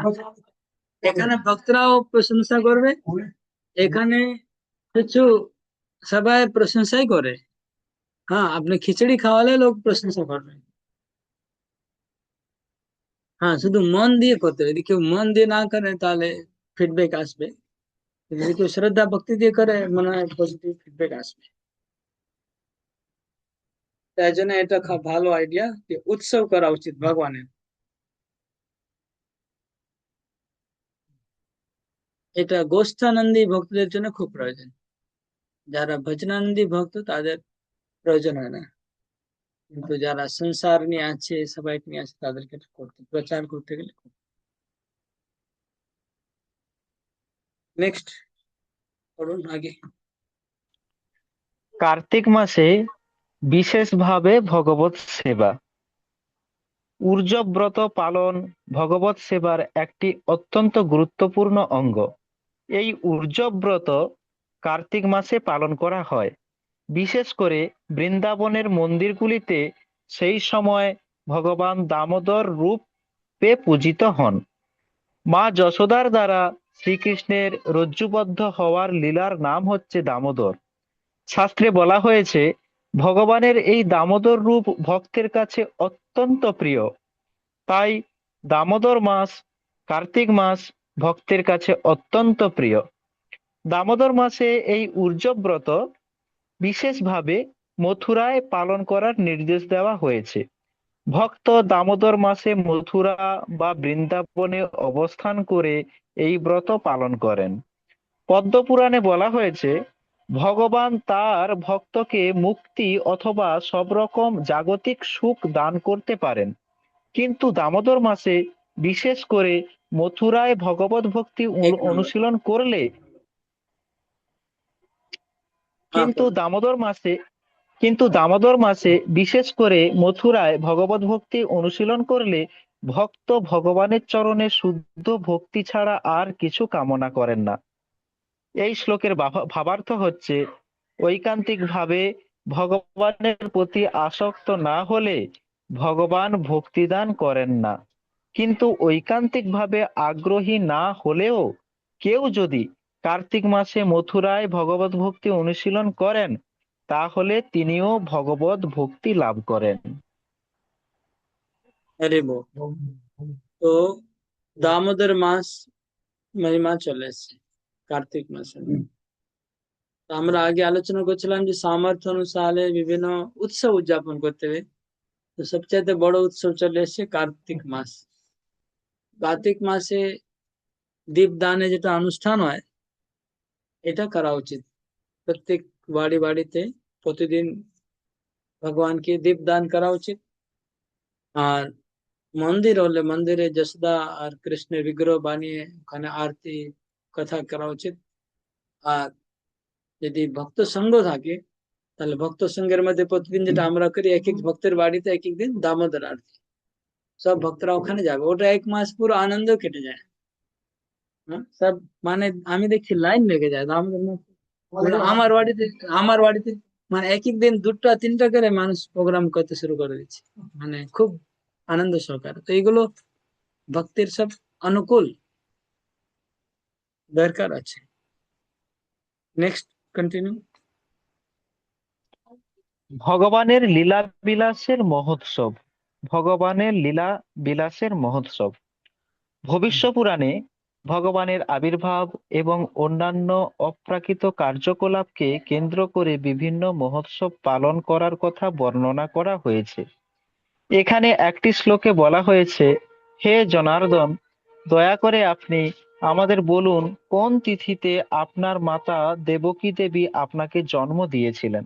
এখানে ভক্তরাও প্রশংসা করবে, এখানে কিছু সবাই প্রশংসাই করে। হ্যাঁ, আপনি খিচুড়ি খাওয়ালে লোক প্রশংসা করবে। হ্যাঁ, শুধু মন দিয়ে করতে হবে। যদি কেউ মন দিয়ে না করে তাহলে ফিডব্যাক আসবে, যদি কেউ শ্রদ্ধা ভক্তি দিয়ে করে মনে হয় পজিটিভ ফিডব্যাক আসবে। তাই জন্য এটা খুব ভালো আইডিয়া যে উৎসব করা উচিত ভগবানের। এটা গোষ্ঠানন্দী ভক্তদের জন্য খুব প্রয়োজন। যারা ভজনানন্দী ভক্ত তাদের প্রয়োজন হয় না, কিন্তু যারা সংসার নিয়ে আছে, সবাই নিয়ে আছে, তাদেরকে এটা করতে, প্রচার করতে গেলে। নেক্সট করুন আগে। কার্তিক মাসে বিশেষভাবে ভগবত সেবা। উর্জব ব্রত পালন ভগবত সেবার একটি অত্যন্ত গুরুত্বপূর্ণ অঙ্গ। এই উর্জব ব্রত কার্তিক মাসে পালন করা হয়। বিশেষ করে বৃন্দাবনের মন্দিরগুলিতে সেই সময় ভগবান দামোদর রূপে পূজিত হন। মা যশোদার দ্বারা শ্রীকৃষ্ণের রজ্জুবদ্ধ হওয়ার লীলার নাম হচ্ছে দামোদর। শাস্ত্রে বলা হয়েছে ভগবানের এই দামোদর রূপ ভক্তের কাছে অত্যন্ত প্রিয়। তাই দামোদর মাস, কার্তিক মাস ভক্তের কাছে অত্যন্ত প্রিয়। দামোদর মাসে এই উর্জব ব্রত বিশেষভাবে মথুরায় পালন করার নির্দেশ দেওয়া হয়েছে। ভক্ত দামোদর মাসে মথুরা বা বৃন্দাবনে অবস্থান করে এই ব্রত পালন করেন। পদ্মপুরাণে বলা হয়েছে ভগবান তার ভক্তকে মুক্তি অথবা সব রকম জাগতিক সুখ দান করতে পারেন, কিন্তু দামোদর মাসে বিশেষ করে মথুরায় ভগবত ভক্তি এক নম্বর। অনুশীলন করলে হ্যাঁ, কিন্তু দামোদর মাসে কিন্তু দামোদর মাসে বিশেষ করে মথুরায় ভগবত ভক্তি অনুশীলন করলে ভক্ত ভগবানের চরণে শুদ্ধ ভক্তি ছাড়া আর কিছু কামনা করেন না। এই শ্লোকের ভাবার্থ হচ্ছে ঐকান্তিক ভাবে ভগবানের প্রতি আসক্ত না হলে ভগবান ভক্তিদান করেন না, কিন্তু ঐকান্তিক ভাবে আগ্রহী না হলেও কেউ যদি কার্তিক মাসে মথুরায় ভগবত ভক্তি অনুশীলন করেন তাহলে তিনিও ভগবত ভক্তি লাভ করেন। হরে বল। তো দামোদর মাস মহিমা চলে এসছে কার্তিক মাসে। তো আমরা আগে আলোচনা করছিলাম যে সামর্থ্য অনুসারে বিভিন্ন উৎসব উদযাপন করতে হবে। তো সবচাইতে বড় উৎসব চলে এসছে কার্তিক মাস। কার্তিক মাসে দীপদানে যেটা অনুষ্ঠান হয়, এটা করা উচিত। প্রত্যেক বাড়ি বাড়িতে প্রতিদিন ভগবানকে দীপদান করা উচিত। আর মন্দির হলে মন্দিরে যশোদা আর কৃষ্ণের বিগ্রহ বানিয়ে ওখানে আরতি কথা করা উচিত। আর যদি ভক্ত সঙ্গ থাকে তাহলে ভক্ত সঙ্গের মধ্যে প্রতিদিন যেটা আমরা করি, এক এক ভক্তের বাড়িতে এক এক দিন দামোদর আরতি, সব ভক্তরা ওখানে যাবে, ওটা এক মাস পুরো আনন্দ কেটে যায়। হ্যাঁ, সব মানে আমি দেখছি লাইন লেগে যায় দামোদর মাস। মানে আমার বাড়িতে মানে এক এক দিন দুটা তিনটা করে মানুষ প্রোগ্রাম করতে শুরু করে দিচ্ছে, মানে খুব আনন্দ সহকারে। তো এইগুলো ভক্তির সব অনুকূল, দরকার আছে। Next continue. ভগবানের লীলা বিলাসের মহোৎসব। ভগবানের লীলা বিলাসের মহোৎসব। ভবিষ্য পুরাণে ভগবানের আবির্ভাব এবং অন্যান্য অপ্রাকৃত কার্যকলাপকে কেন্দ্র করে বিভিন্ন মহোৎসব পালন করার কথা বর্ণনা করা হয়েছে। এখানে একটি শ্লোকে বলা হয়েছে, হে জনার্দন, দয়া করে আপনি আমাদের বলুন, কোন তিথিতে আপনার মাতা দেবকী দেবী আপনাকে জন্ম দিয়েছিলেন,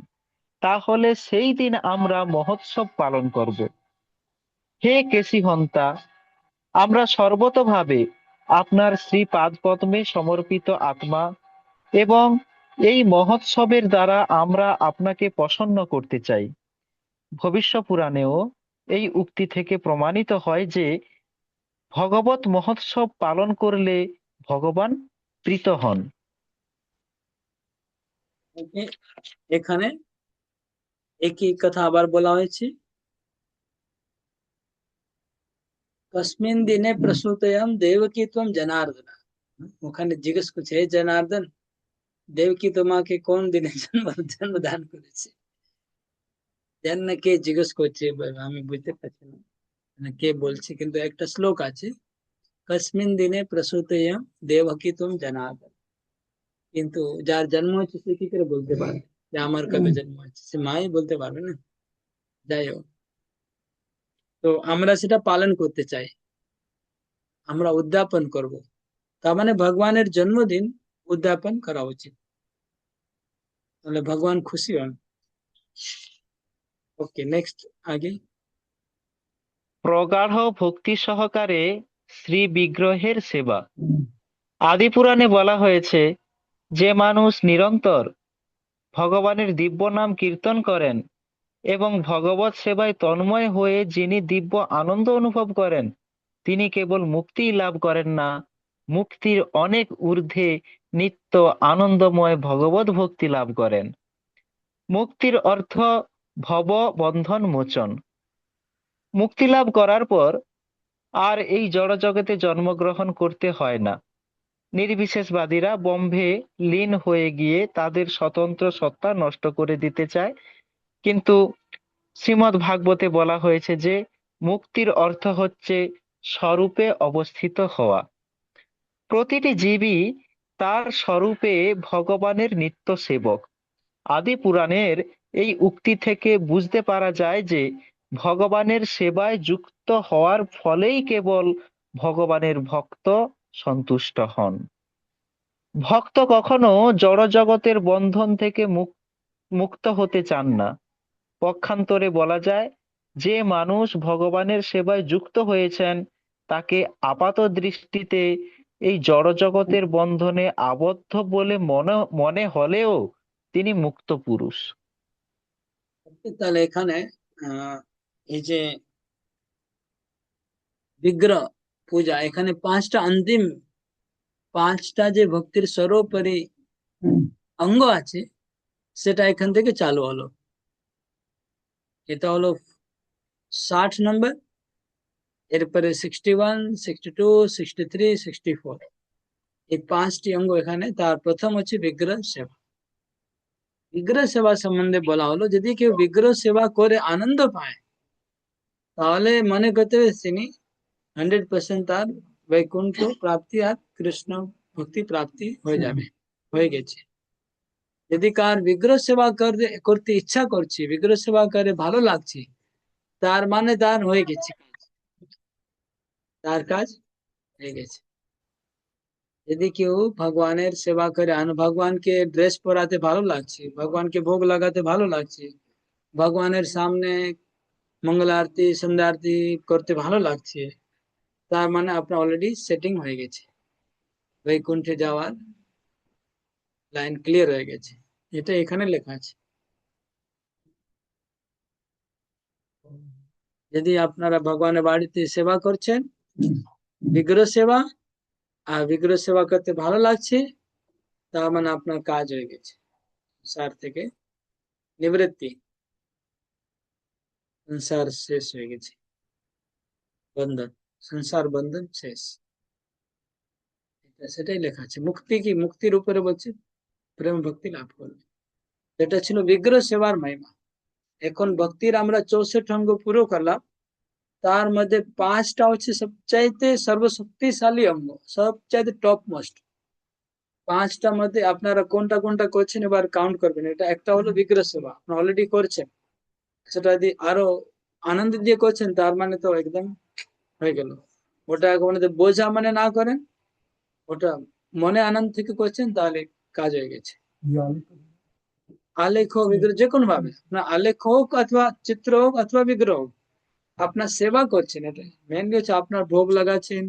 তাহলে সেই দিন আমরা মহোৎসব পালন করব। হে কেশিহন্তা, আমরা সর্বতোভাবে আপনার শ্রী পাদপদ্মে সমর্পিত আত্মা, এবং এই মহোৎসবের দ্বারা আমরা আপনাকে প্রসন্ন করতে চাই। ভবিষ্য পুরাণেও এই উক্তি থেকে প্রমাণিত হয় যে ভগবত মহোৎসব পালন করলে ভগবান প্রীত হন। এখানে একই কথা আবার বলা হয়েছে, কস্মিন দিনে প্রসূতয়াম দেবকী ত্বম জনার্দন। ওখানে জিজ্ঞেস করছে, হে জনার্দন, দেবকী তোমাকে কোন দিনে জন্মদান করেছে? জানি কে জিজ্ঞেস করছে, আমি বুঝতে পারছি না কে বলছে, কিন্তু একটা শ্লোক আছে, কস্মিন দিনে প্রসূতয়াম দেবকী ত্বম জনার্দন। কিন্তু যার জন্ম হচ্ছে সে কি করে বলতে পারবে যে আমার কবে জন্ম হচ্ছে? সে মাই বলতে পারবে না। যাই হোক, তো আমরা সেটা পালন করতে চাই, আমরা উদ্যাপন করব। তার মানে ভগবানের জন্মদিন উদ্যাপন করা উচিত, তাহলে ভগবান খুশি হন। ওকে, নেক্সট, আগে। প্রগাঢ় ভক্তি সহকারে শ্রী বিগ্রহের সেবা। আদি পুরাণে বলা হয়েছে, যে মানুষ নিরন্তর ভগবানের দিব্য নাম কীর্তন করেন এবং ভগবত সেবায় তন্ময় হয়ে যিনি দিব্য আনন্দ অনুভব করেন, তিনি কেবল মুক্তিই লাভ করেন না, মুক্তির অনেক ঊর্ধ্বে নিত্য আনন্দময় ভগবত ভক্তি লাভ করেন। মুক্তির অর্থ ভব বন্ধন মোচন। মুক্তি লাভ করার পর আর এই জড়জগতে জন্মগ্রহণ করতে হয় না। নির্বিশেষবাদীরা ব্রহ্মে লীন হয়ে গিয়ে তাদের স্বতন্ত্র সত্তা নষ্ট করে দিতে চায়, কিন্তু শ্রীমদ্ ভাগবতে বলা হয়েছে যে মুক্তির অর্থ হচ্ছে স্বরূপে অবস্থিত হওয়া। প্রতিটি জীবই তার স্বরূপে ভগবানের নিত্য সেবক। আদি পুরাণের এই উক্তি থেকে বুঝতে পারা যায় যে ভগবানের সেবায় যুক্ত হওয়ার ফলেই কেবল ভগবানের ভক্ত সন্তুষ্ট হন। ভক্ত কখনো জড়জগতের বন্ধন থেকে মুক্ত হতে চান না। পক্ষান্তরে বলা যায়, যে মানুষ ভগবানের সেবায় যুক্ত হয়েছেন তাকে আপাত দৃষ্টিতে এই জড়জগতের বন্ধনে আবদ্ধ বলে মনে হলেও তিনি মুক্ত পুরুষ। তাহলে এখানে আহ এই যে বিগ্রহ পূজা, এখানে পাঁচটা যে ভক্তির সর্বোপরি অঙ্গ আছে, সেটা এখান থেকে চালু হলো। এটা হলো 60 নম্বর, এরপরে 61, 62, 63, 64, এই পাঁচটি অঙ্গ এখানে। তার প্রথম হচ্ছে বিগ্রহ সেবা। বিগ্রহ সেবা সম্বন্ধে বলা হলো, যদি কেউ বিগ্রহ সেবা করে আনন্দ পায়, তাহলে মনে করতে হবে তিনি 100% তার বৈকুণ্ঠ প্রাপ্তি আর কৃষ্ণ ভক্তি প্রাপ্তি হয়ে যাবে, হয়ে গেছে। যদি কার বিগ্রহ সেবা করতে ইচ্ছা করছে, বিগ্রহ সেবা করে ভালো লাগছে, তার মানে তার হয়ে গেছে, তার কাজ হয়ে গেছে। যদি কেউ ভগবানের সেবা করে, ভগবানকে ড্রেস পরাতে ভালো লাগছে, ভগবানকে ভোগ লাগাতে ভালো লাগছে, ভগবানের সামনে মঙ্গল আরতি সন্ধ্যা আরতি করতে ভালো লাগছে, তার মানে আপনার অলরেডি সেটিং হয়ে গেছে, বৈকুণ্ঠে যাওয়ার লাইন ক্লিয়ার হয়ে গেছে। এটা এখানে লেখা আছে। যদি আপনারা ভগবানের বাড়িতে সেবা করছেন, বিগ্রহ সেবা, আর বিগ্রহ সেবা করতে ভালো লাগছে, তার মানে আপনার কাজ হয়ে গেছে, সংসার থেকে নিবৃত্তি, সংসার শেষ হয়ে গেছে, বন্ধন, সংসার বন্ধন শেষ। সেটাই লেখা আছে। মুক্তি কি? মুক্তির উপরে বলছে প্রেম ভক্তি লাভ করবে। এটা ছিল বিগ্রহ সেবার মহিমা। এখন ভক্তির আমরা 64 অঙ্গ পুরো করলাম, তার মধ্যে পাঁচটা হচ্ছে সবচাইতে সর্বশক্তিশালী অঙ্গ, সবচাইতে টপ মোস্ট। পাঁচটার মধ্যে আপনারা কোনটা কোনটা করছেন এবার কাউন্ট করবেন। এটা একটা হলো বিগ্রহ সেবা, আপনারা অলরেডি করছেন, সেটা যদি আরো আনন্দ দিয়ে করছেন, তার মানে তো একদম হয়ে গেল। ওটা মানে বোঝা মানে না করেন, ওটা মনে আনন্দ থেকে করছেন তাহলে কাজ হয়ে গেছে। আলেখ হোক বিগ্রহ যে কোনো ভাবে, না আলেখ হোক অথবা চিত্র হোক অথবা বিগ্রহ হোক, আপনার সেবা করছেন, এটা মেনলি হচ্ছে আপনার ভোগ লাগাচ্ছেন,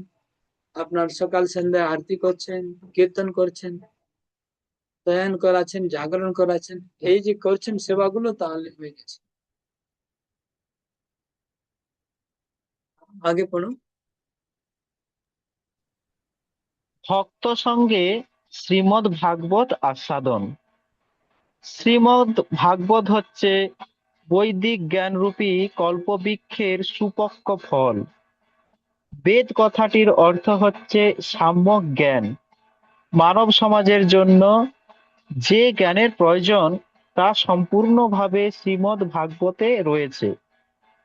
আপনার সকাল সন্ধ্যায় আরতি করছেন, কীর্তন করছেন, শয়ন করাচ্ছেন, জাগরণ করাচ্ছেন, এই যে করছেন সেবাগুলো, তাহলে হয়ে গেছে। আগে পড়ুন। ভক্ত সঙ্গে শ্রীমদ্ ভাগবত আস্বাদন। শ্রীমদ্ ভাগবত হচ্ছে বৈদিক জ্ঞানরূপী কল্পবৃক্ষের সুপক্ক ফল। বেদ কথাটির অর্থ হচ্ছে সাম্যক জ্ঞান। মানব সমাজের জন্য যে জ্ঞানের প্রয়োজন তা সম্পূর্ণভাবে শ্রীমদ্ ভাগবতে রয়েছে।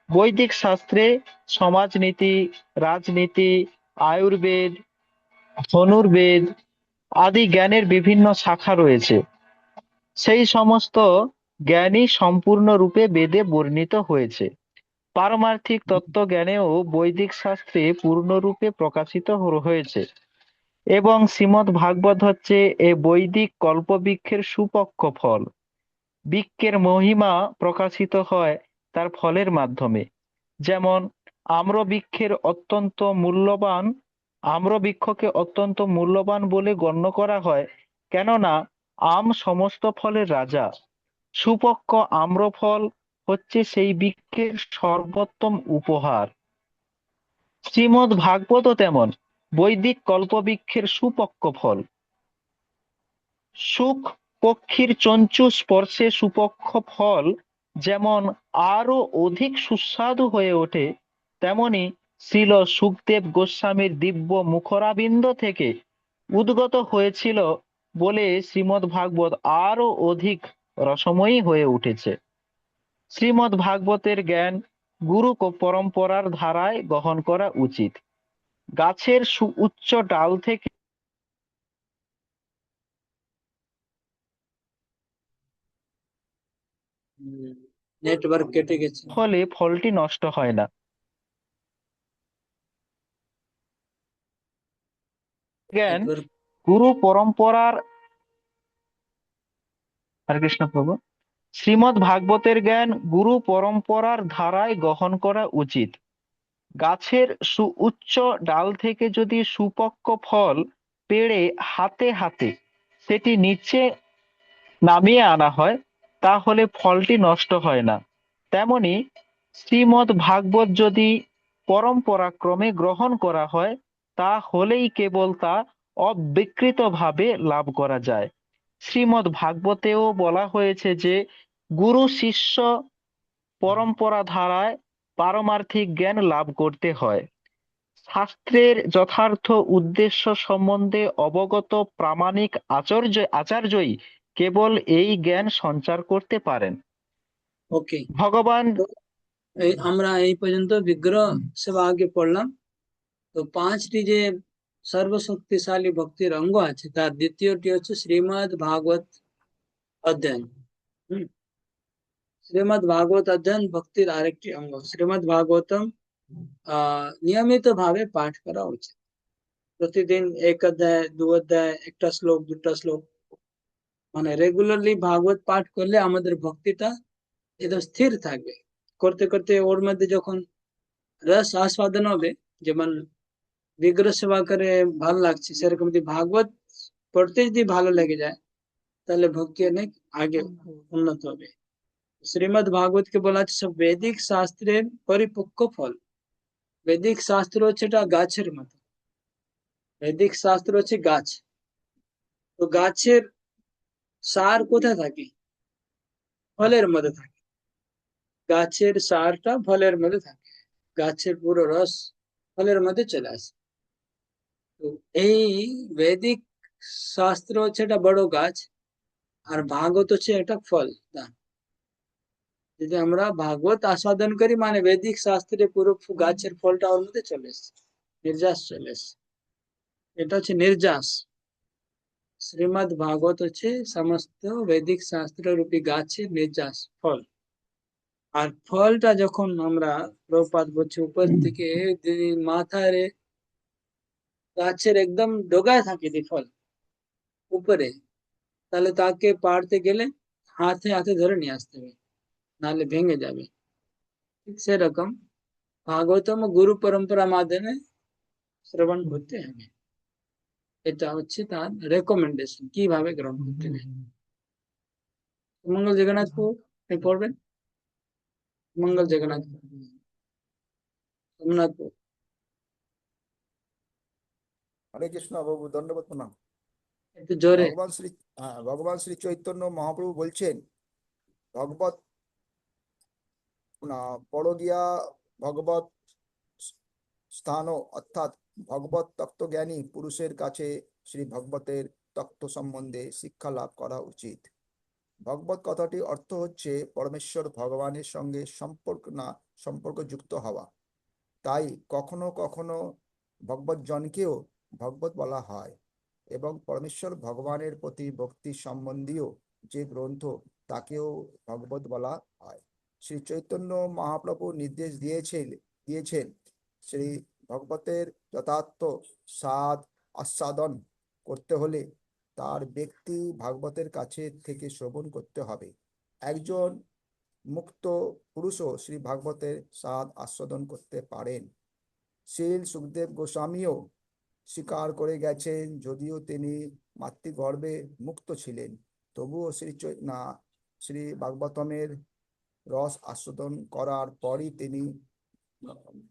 বৈদিক শাস্ত্রে সমাজনীতি, রাজনীতি, আয়ুর্বেদ, ধনুর্বেদ আদি জ্ঞানের বিভিন্ন শাখা রয়েছে। সেই সমস্ত জ্ঞানই সম্পূর্ণরূপে বেদে বর্ণিত হয়েছে। পারমার্থিক তত্ত্বজ্ঞানেও বৈদিক শাস্ত্রে পূর্ণরূপে প্রকাশিত হয়েছে এবং শ্রীমদ্ ভাগবত হচ্ছে এ বৈদিক কল্পবৃক্ষের সুপক্ক ফল। বৃক্ষের মহিমা প্রকাশিত হয় তার ফলের মাধ্যমে। যেমন আম্রবৃক্ষকে অত্যন্ত মূল্যবান বলে গণ্য করা হয়, কেননা আম সমস্ত ফলের রাজা। সুপক্ক আম্রফল হচ্ছে সেই বৃক্ষের সর্বোত্তম উপহার। শ্রীমদ্ ভাগবতও তেমন বৈদিক কল্পবৃক্ষের সুপক্ক ফল। সুখ পক্ষীর চঞ্চু স্পর্শে সুপক্ষ ফল যেমন আরো অধিক সুস্বাদু হয়ে ওঠে, তেমনি শ্রীল সুখদেব গোস্বামীর দিব্য মুখরাবিন্দ থেকে উদ্গত হয়েছিল বলে শ্রীমদ্ ভাগবত আরো অধিক রসময়ী হয়ে উঠেছে। শ্রীমদ্ ভাগবতের জ্ঞান গুরু পরম্পরার ধারায় গ্রহণ করা উচিত। গাছের সুউচ্চ ডাল থেকে নেটওয়ার্ক কেটে গেছে। ফলে ফলটি নষ্ট হয় না। জ্ঞান নেটওয়ার্ক। গুরু পরম্পরার হরে কৃষ্ণ প্রভু, শ্রীমদ্ ভাগবতের জ্ঞান গুরু পরম্পরার ধারায় গ্রহণ করা উচিত। গাছের সুউচ্চ ডাল থেকে যদি সুপক্ক ফল পেড়ে হাতে হাতে সেটি নিচে নামিয়ে আনা হয়, তাহলে ফলটি নষ্ট হয় না। তেমনি শ্রীমদ্ ভাগবত যদি পরম্পরাক্রমে গ্রহণ করা হয়, তা হলেই কেবল তা অবিকৃতভাবে লাভ করা যায়। শ্রীমদ্ ভাগবতেও বলা হয়েছে যে গুরু শিষ্য পরম্পরা ধারায় পারমার্থিক জ্ঞান লাভ করতে হয়। শাস্ত্রের যথার্থ উদ্দেশ্য সম্বন্ধে অবগত প্রামাণিক আচার্যই কেবল এই জ্ঞান সঞ্চার করতে পারেন। ওকে, ভগবান তো আমরা এই পর্যন্ত বিগ্রহ সেবা আগে পড়লাম। তো 5টি যে সর্বশক্তিশালী ভক্তির অঙ্গ আছে, তার দ্বিতীয়টি হচ্ছে শ্রীমদ্ ভাগবত অধ্যয়ন। হম শ্রীমদ্ ভাগবত অধ্যয়ন ভক্তির আরেকটি অঙ্গ। শ্রীমদ্ ভাগবতম নিয়মিত ভাবে পাঠ করা উচিত। প্রতিদিন এক অধ্যায়, দু অধ্যায়, একটা শ্লোক, দুটা শ্লোক, মানে রেগুলারলি ভাগবত পাঠ করলে আমাদের ভক্তিটা একদম স্থির থাকবে। করতে করতে ওর মধ্যে যখন রস আস্বাদন হবে, যেমন বিগ্রহ সেবা করে ভালো লাগছে, সেরকম যদি ভাগবত পড়তে যদি ভালো লেগে যায়, তাহলে ভক্তি অনেক আগে উন্নত হবে। শ্রীমদ্ ভাগবত কে বলা হচ্ছে সব বৈদিক শাস্ত্রের পরিপক্ক ফল। বৈদিক শাস্ত্র হচ্ছে এটা গাছের মতো। বৈদিক শাস্ত্র হচ্ছে গাছ। তো গাছের সার কোথায় থাকে? ফলের মধ্যে থাকে। গাছের সারটা ফলের মধ্যে থাকে। গাছের পুরো রস ফলের মধ্যে চলে আসে। তো এই বৈদিক শাস্ত্র হচ্ছে একটা বড় গাছ, আর ভাগবত হচ্ছে একটা ফল। যদি আমরা ভাগবত আস্বাদন করি, মানে বৈদিক শাস্ত্রে পুরো গাছের ফলটা ওর মধ্যে চলে এসছে, নির্যাস চলে এসছে। এটা হচ্ছে নির্যাস। শ্রীমদ্ ভাগবত হচ্ছে সমস্ত বৈদিক শাস্ত্র রূপী গাছের নির্যাস ফল। আর ফলটা যখন আমরা প্রপাত বলছি উপর থেকে মাথায় গাছের একদম ডগায় থাকে যে ফল উপরে, তাহলে তাকে পাড়তে গেলে হাতে হাতে ধরে নিয়ে আসতে হবে, নাহলে ভেঙে যাবে। ঠিক সেরকম ভাগবতম গুরু পরম্পরা মাধ্যমে শ্রবণ করতে হবে। এটা হচ্ছে তার রেকমেন্ডেশন কিভাবে গ্রহণ করতে হবে। মঙ্গল জগন্নাথপুর আপনি পড়বেন, মঙ্গল জগন্নাথ সোমনাথপুর। হরে কৃষ্ণ বাবু, ধন্যবাদ প্রণাম। একটু জোরে। ভগবান শ্রী চৈতন্য মহাপ্রভু বলছেন, ভগবত পরগিয়া ভগবত স্থান, অর্থাৎ ভগবত তত্ত্বজ্ঞানী পুরুষের কাছে শ্রী ভগবতের তত্ত্ব সম্বন্ধে শিক্ষা লাভ করা উচিত। ভগবত কথাটি অর্থ হচ্ছে পরমেশ্বর ভগবানের সঙ্গে সম্পর্কযুক্ত হওয়া। তাই কখনো কখনো ভগবৎজনকেও ভগবত বলা হয়, এবং পরমেশ্বর ভগবানের প্রতি ভক্তি সম্বন্ধীয় যে গ্রন্থ তাকেও ভগবত বলা হয়। শ্রী চৈতন্য মহাপ্রভু নির্দেশ দিয়েছেন শ্রী ভগবতের যথার্থ স্বাদ আস্বাদন করতে হলে তার ব্যক্তি ভাগবতের কাছে থেকে শ্রবণ করতে হবে। একজন মুক্ত পুরুষও শ্রী ভাগবতের স্বাদ আস্বাদন করতে পারেন। শ্রীল সুখদেব গোস্বামীও স্বীকার করে গেছেন, যদিও তিনি মাতৃগর্ভে মুক্ত ছিলেন, তবুও শ্রী ভাগবতমের রস আস্বাদন করার পরই তিনি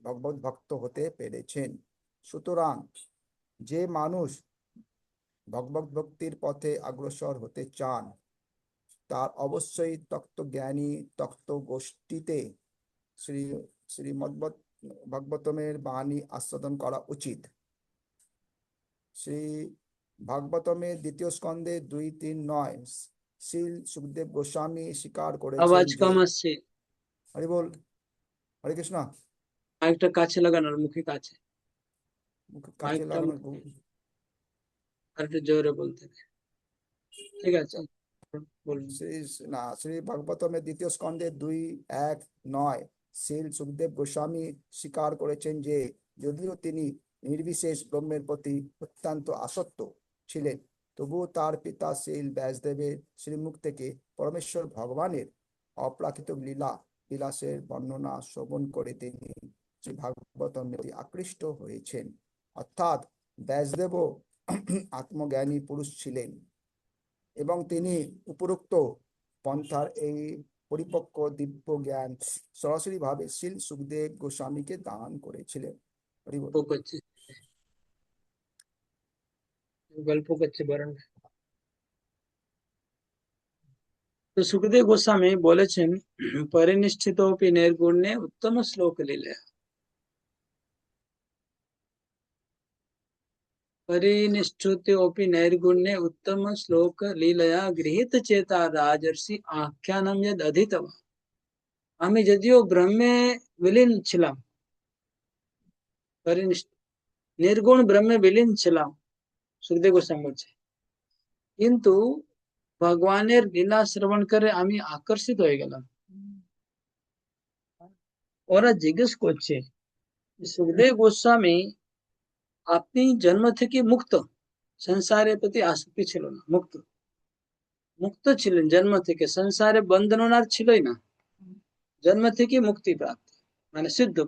ভগবত ভক্ত হতে পেরেছেন। সুতরাং যে মানুষ ভগবত ভক্তির পথে অগ্রসর হতে চান তার অবশ্যই তত্ত্বজ্ঞানী তত্ত্ব গোষ্ঠীতে শ্রী শ্রীমদ্ ভাগবতমের বাণী আস্বাদন করা উচিত। শ্রী ভাগবতমের দ্বিতীয় স্কন্ধে 2-3-9 শ্রীল সুখদেব গোস্বামী স্বীকার করেছেন আওয়াজ যে, কম আসছে, হরি বল, হরে কৃষ্ণ। মাইকটা কাছে লাগানোর, মুখে কাছে, কাছে মাইকটা লাগানো। আর একটু জোরে বলতে হবে। ঠিক আছে, বলুন। শ্রী ভাগবতমের দ্বিতীয় স্কন্ধে 2:1-9 শ্রীল সুখদেব গোস্বামী স্বীকার করেছেন যে, যদিও তিনি নির্বিশেষ ব্রহ্মের প্রতি অত্যন্ত আসক্ত ছিলেন, তবুও তার পিতা শ্রীল ব্যাসদেবের শ্রীমুখ থেকে পরমেশ্বর ভগবানের অপ্রাকৃত বিলাসের বর্ণনা শ্রবণ করে তিনি শ্রী ভাগবতমের প্রতি আকৃষ্ট হয়েছেন। অর্থাৎ ব্যাসদেবও আত্মজ্ঞানী পুরুষ ছিলেন, এবং তিনি উপরোক্ত পন্থার এই পরিপক্ক দিব্য জ্ঞান সরাসরি ভাবে শ্রীল সুখদেব গোস্বামীকে দান করেছিলেন। গল্প করছে, গল্প করছে বরং। তো সুখদেব গোস্বামী বলেছেন, পরিনিষ্ঠিতোপি নির্গুণ্যে উত্তম শ্লোক লীলা। परिनिष्ठुतेऽपि नैर्गुण्ये उत्तम श्लोक लीलया गृहीत चेता राजर्षि आख्यानम यद अधीतवान्। আমি যদিও ব্রহ্মে বিলীন ছিলাম, নির্গুণ ব্রহ্মে বিলীন ছিলাম, সুখদেব গোস্বামী বলছে, কিন্তু ভগবানের লীলা শ্রবণ করে আমি আকর্ষিত হয়ে গেলাম। ওরা জিজ্ঞেস করছে, সুখদেব গোস্বামী আপনি জন্ম থেকে মুক্ত, সংসারের প্রতি আসক্তি ছিল না, মুক্ত মুক্ত ছিলেন জন্ম থেকে, সংসারে বন্ধন আর ছিলই না, জন্ম থেকে মুক্তি প্রাপ্ত, মানে সিদ্ধ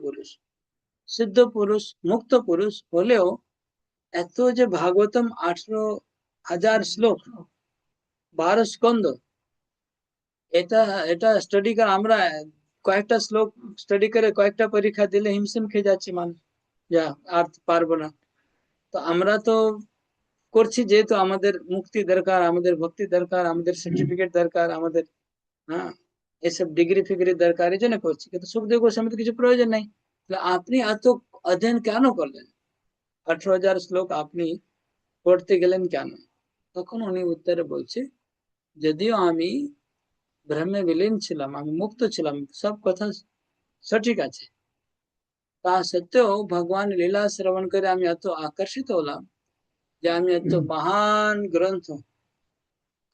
পুরুষ মুক্ত পুরুষ হলেও এত যে ভাগবতম 18,000 শ্লোক, 12 স্কন্ধ, এটা এটা স্টাডি করে আমরা কয়েকটা শ্লোক স্টাডি করে কয়েকটা পরীক্ষা দিলে হিমশিম খেয়ে যাচ্ছি, মানুষ যা আর পারবো না। তো আমরা তো করছি যেহেতু আমাদের মুক্তি দরকার, আমাদের ভক্তি দরকার, আমাদের সার্টিফিকেট দরকার, আমাদের হ্যাঁ এসব ডিগ্রি ফিগ্রি দরকার, এই জন্য করছি। কিন্তু সুখদেব গোস্বামী তো কিছু প্রয়োজন নেই, তাহলে আপনি এত অধ্যয়ন কেন করলেন, 18,000 শ্লোক আপনি পড়তে গেলেন কেন? তখন উনি উত্তরে বলছে, যদিও আমি ব্রহ্মে বিলীন ছিলাম, আমি মুক্ত ছিলাম, সব কথা সঠিক আছে, তা সত্ত্বেও ভগবান লীলা শ্রবণ করে আমি এত আকর্ষিত হলাম যে আমি এত মহান গ্রন্থ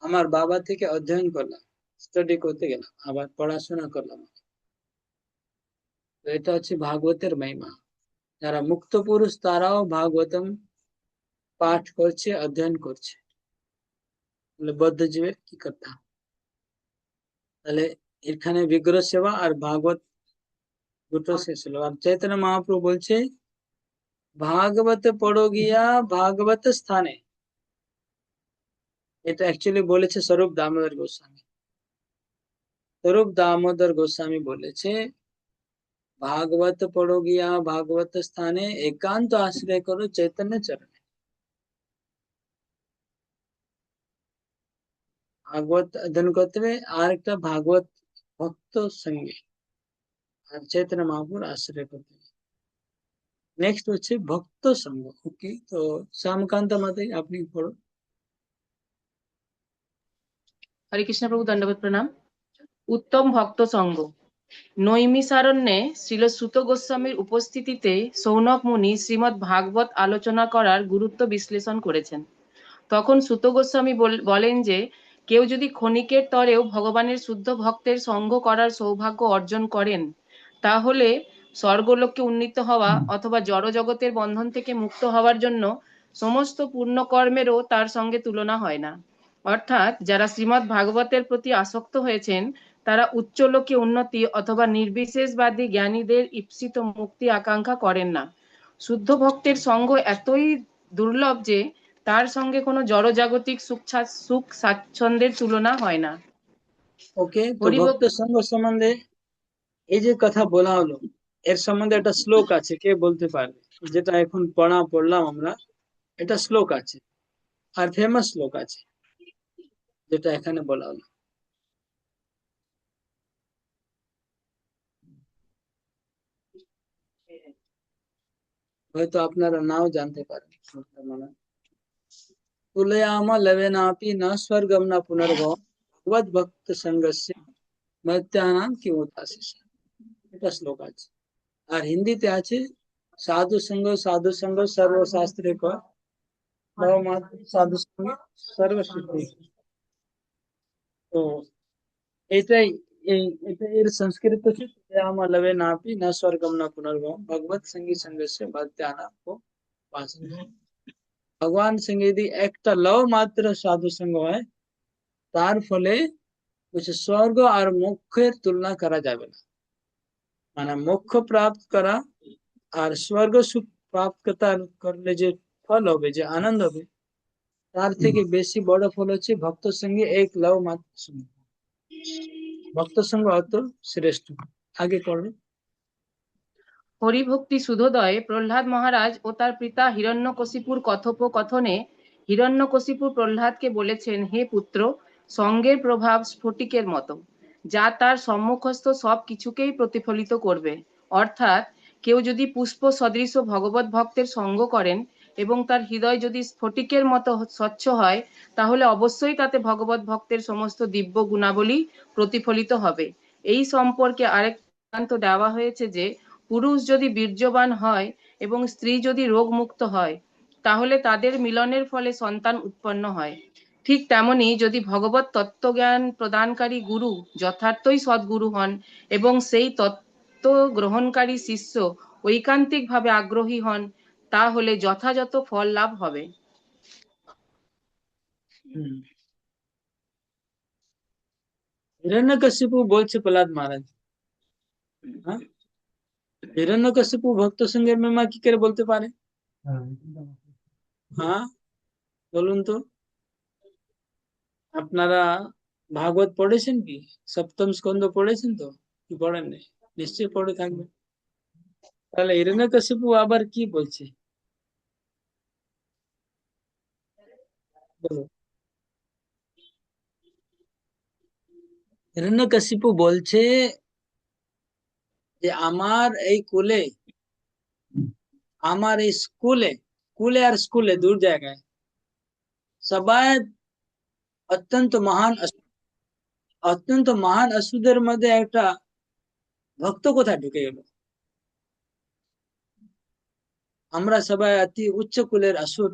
আমার বাবা থেকে অধ্যয়ন করলাম, স্টাডি করতে গেলাম, আবার পড়াশোনা করলাম। তো এটা হচ্ছে ভাগবতের মহিমা। যারা মুক্ত পুরুষ তারাও ভাগবতম পাঠ করছে, অধ্যয়ন করছে, তাহলে বদ্ধজীবের কি কথা? তাহলে এখানে বিগ্রহ সেবা আর ভাগবত দুটো শেষ হলো। আর চৈতন্য মহাপ্রভু বলছে ভাগবত পড়ো গিয়া ভাগবত স্থানে। এটা অ্যাকচুয়ালি বলেছে স্বরূপ দামোদর গোস্বামী। স্বরূপ দামোদর গোস্বামী বলেছে ভাগবত পড়ো গিয়া ভাগবত স্থানে একান্ত আশ্রয় করো চৈতন্য চরণে। ভাগবত অধ্যয়ন করতে হবে আর একটা ভাগবত ভক্ত সঙ্গে আর চৈতন্য মহাপুর আশ্রয় করতে হবে। নেক্সট হচ্ছে ভক্ত সঙ্গ। ওকে, তো শ্যামকান্ত মাতে আপনি পড়ো। হরে কৃষ্ণ প্রভু, দণ্ডবত প্রণাম। উত্তম ভক্ত সঙ্গ। নৈমিষারণ্যে শ্রীল সুত গোস্বামীর উপস্থিতিতে সৌনক মুনি শ্রীমদ্ ভাগবত আলোচনা করার গুরুত্ব বিশ্লেষণ করেছেন। তখন সুত গোস্বামী বলেন যে কেউ যদি ক্ষণিকের তরেও ভগবানের শুদ্ধ ভক্তের সঙ্গ করার সৌভাগ্য অর্জন করেন, তাহলে স্বর্গলোকে উন্নীত হওয়া অথবা জড় জগতের বন্ধন থেকে মুক্ত হওয়ার জন্য সমস্ত পুণ্যকর্মেরও তার সঙ্গে তুলনা হয় না। অর্থাৎ যারা শ্রীমদ্ ভাগবতের প্রতি আসক্ত হয়েছেন তারা উচ্চলোকে উন্নতি অথবা নির্বিশেষবাদী জ্ঞানীদের ঈপ্সিত মুক্তি আকাঙ্ক্ষা করেন না। শুদ্ধ ভক্তের সঙ্গ এতই দুর্লভ যে তার সঙ্গে কোনো জড়জাগতিক সুখ স্বাচ্ছন্দ্যের তুলনা হয় না। ওকে, তো ভক্ত হরিভক্ত সঙ্গ সম্বন্ধে এই যে কথা বলা হলো, এর সম্বন্ধে একটা শ্লোক আছে, কে বলতে পারবে? যেটা এখন পড়লাম আমরা, এটা শ্লোক আছে আর ফেমাস শ্লোক আছে যেটা এখানে বলা হলো। হয়তো আপনারা নাও জানতে পারেন। শ্লোকটা মনে হয়, তুলयाम लवेनापि न स्वर्गम न पुनर्भव ভগবদ ভক্ত সঙ্গস্য মর্ত্যানাম কিমুপাসিস। এটা শ্লোক আছে। আর হিন্দিতে আছে সাধু সঙ্গ সর্বশাস্ত্রে কর নবমাত্র সাধু সঙ্গ সর্বসিদ্ধি। তো এটাই এটা এর সংস্কৃত হচ্ছে তুলयाम लवेनापि न स्वर्गम न पुनर्भव ভগবত সঙ্গী সঙ্গস্য মর্ত্যানাম কিমুপাসিস। ভগবান সঙ্গে যদি একটা লও মাত্র সাধু সঙ্গ হয়, তার ফলে স্বর্গ আর মোক্ষের তুলনা করা যাবে না। মানে মোক্ষ প্রাপ্ত করা আর স্বর্গ সুখ প্রাপ্ত করলে যে ফল হবে, যে আনন্দ হবে, তার থেকে বেশি বড় ফল হচ্ছে ভক্ত সঙ্গে এক লও মাত্র সঙ্গ। ভক্ত সঙ্গ অত শ্রেষ্ঠ। আগে করো। হরিভক্তি সুধোদয়ে প্রহ্লাদ মহারাজ ও তার পিতা হিরণ্যকশিপুর কথোপকথনে হিরণ্যকশিপু প্রহ্লাদকে বলেছেন, হে পুত্র, সঙ্গের প্রভাব স্ফটিকের মতো, যা তার সম্মুখস্থ সব কিছুকেই প্রতিফলিত করবে। অর্থাৎ কেউ যদি পুষ্প সদৃশ ভগবত ভক্তের সঙ্গ করেন এবং তার হৃদয় যদি স্ফটিকের মতো স্বচ্ছ হয়, তাহলে অবশ্যই তাতে ভগবত ভক্তের সমস্ত দিব্য গুণাবলী প্রতিফলিত হবে। এই সম্পর্কে আরেক দৃষ্টান্ত দেওয়া হয়েছে যে পুরুষ যদি বীর্যবান হয় এবং স্ত্রী যদি রোগমুক্ত হয়, তাহলে তাদের মিলনের ফলে সন্তান উৎপন্ন হয়। ঠিক তেমনি যদি ভগবত তত্ত্বজ্ঞান প্রদানকারী গুরু যথার্থই সদ্গুরু হন এবং সেই তত্ত্ব গ্রহণকারী শিষ্য ঐকান্তিকভাবে আগ্রহী হন, তাহলে যথাযথ ফল লাভ হবে। হিরণ্যকশিপু বলছে প্রহ্লাদ মহারাজ, হ্যাঁ, হিরণ্যকশিপু ভক্ত সঙ্গের মহিমা কি করে বলতে পারে? হ্যাঁ, বলুন তো। আপনারা ভাগবত পড়েছেন কি? সপ্তম স্কন্ধ পড়েছেন তো, কি পড়েন নাই? নিশ্চয় পড়ে থাকবেন। তাহলে হিরণ্যকশিপু আবার কি বলছে বলো। হিরণ্যকশিপু বলছে যে আমার এই কুলে, আমার এই স্কুলে, কুলে আর স্কুলে দূর জায়গায় সবাই অত্যন্ত মহান অসুদের মধ্যে একটা ভক্ত কোথায় ঢুকে গেল? আমরা সবাই অতি উচ্চ কুলের আসুর,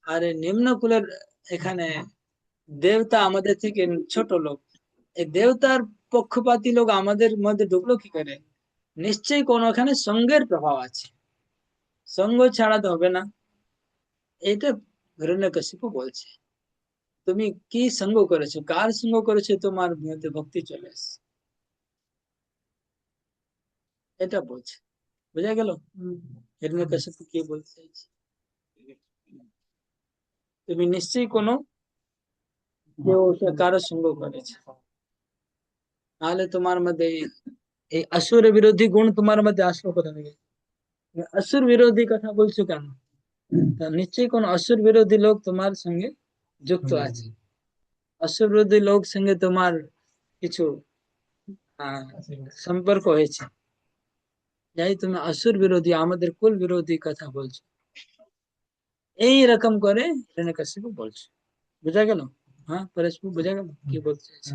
আর এই নিম্ন কুলের এখানে দেবতা আমাদের থেকে ছোট লোক। এই দেবতার পক্ষপাতী লোক আমাদের মধ্যে ঢুকলো কি করে? নিশ্চয়ই কোনো এখানে সঙ্গের প্রভাব আছে, সঙ্গ ছাড়া তো হবে না। এটা হিরণ্যকশিপু বলছে, তুমি কি সঙ্গ করেছো, কার সঙ্গ করেছো, তোমার মধ্যে ভক্তি চলে এসেছে, এটা বলছে। বোঝা গেল হিরণ্যকশিপু কি বলতে চাইছে? তুমি নিশ্চয়ই কোনো কেউ কারো সঙ্গ করেছে, নাহলে তোমার মধ্যে এই আসুর বিরোধী গুণ তোমার মধ্যে আসলো কোথা থেকে? আসুর বিরোধী কথা বলছো কেন? তা নিশ্চয়ই কোন আসুর বিরোধী লোক তোমার সঙ্গে যুক্ত আছে, আসুর বিরোধী লোক সঙ্গে তোমার কিছু সম্পর্ক হয়েছে, যাই তুমি আসুর বিরোধী, আমাদের কুল বিরোধী কথা বলছো, এই রকম করে হিরণ্যকশিপু বলছে। বোঝা গেল? হ্যাঁ পরেশবাবু, বোঝা গেল কি বলতে চাইছে?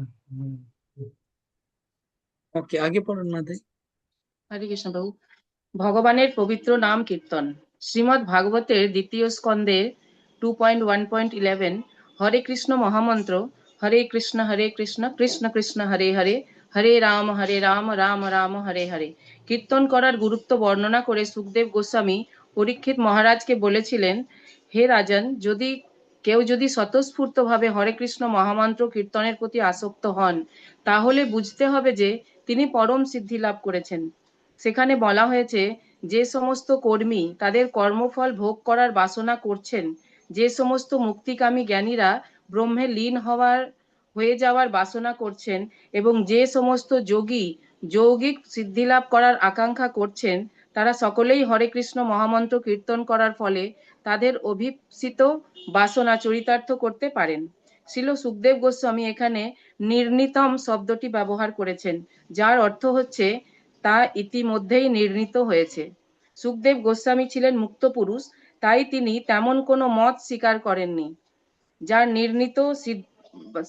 ওকে, আগে পড়ুন না তাই। হরে কৃষ্ণ প্রভু। ভগবানের পবিত্র নাম কীর্তন। শ্রীমদ্ ভাগবতের দ্বিতীয় স্কন্ধের 2.1.11 হরে কৃষ্ণ মহামন্ত্র, হরে কৃষ্ণ কৃষ্ণ কৃষ্ণ হরে হরে, হরে রাম রাম রাম হরে হরে কীর্তন করার গুরুত্ব বর্ণনা করে সুখদেব গোস্বামী পরীক্ষিত মহারাজকে বলেছিলেন, হে রাজন, কেউ যদি স্বতঃস্ফূর্তভাবে হরে কৃষ্ণ মহামন্ত্র কীর্তনের প্রতি আসক্ত হন, তাহলে বুঝতে হবে যে তিনি পরম সিদ্ধি লাভ করেছেন। সেখানে বলা হয়েছে, যে সমস্ত কর্মী তাদের কর্মফল ভোগ করার বাসনা করছেন, যে সমস্ত মুক্তিকামী জ্ঞানীরা ব্রহ্মে লীন হয়ে যাওয়ার বাসনা করছেন, এবং যে সমস্ত যোগী যৌগিক সিদ্ধিলাভ করার আকাঙ্ক্ষা করছেন, তারা সকলেই হরে কৃষ্ণ মহামন্ত্র কীর্তন করার ফলে তাদের অভিপ্সিত বাসনা চরিতার্থ করতে পারেন। শ্রীল সুখদেব গোস্বামী এখানে নির্ণীতম শব্দটি ব্যবহার করেছেন, যার অর্থ হচ্ছে তা ইতিমধ্যেই নির্ণীত হয়েছে। সুখদেব গোস্বামী ছিলেন মুক্ত পুরুষ, তাই তিনি তেমন কোনো মত স্বীকার করেননি যার নির্ণীত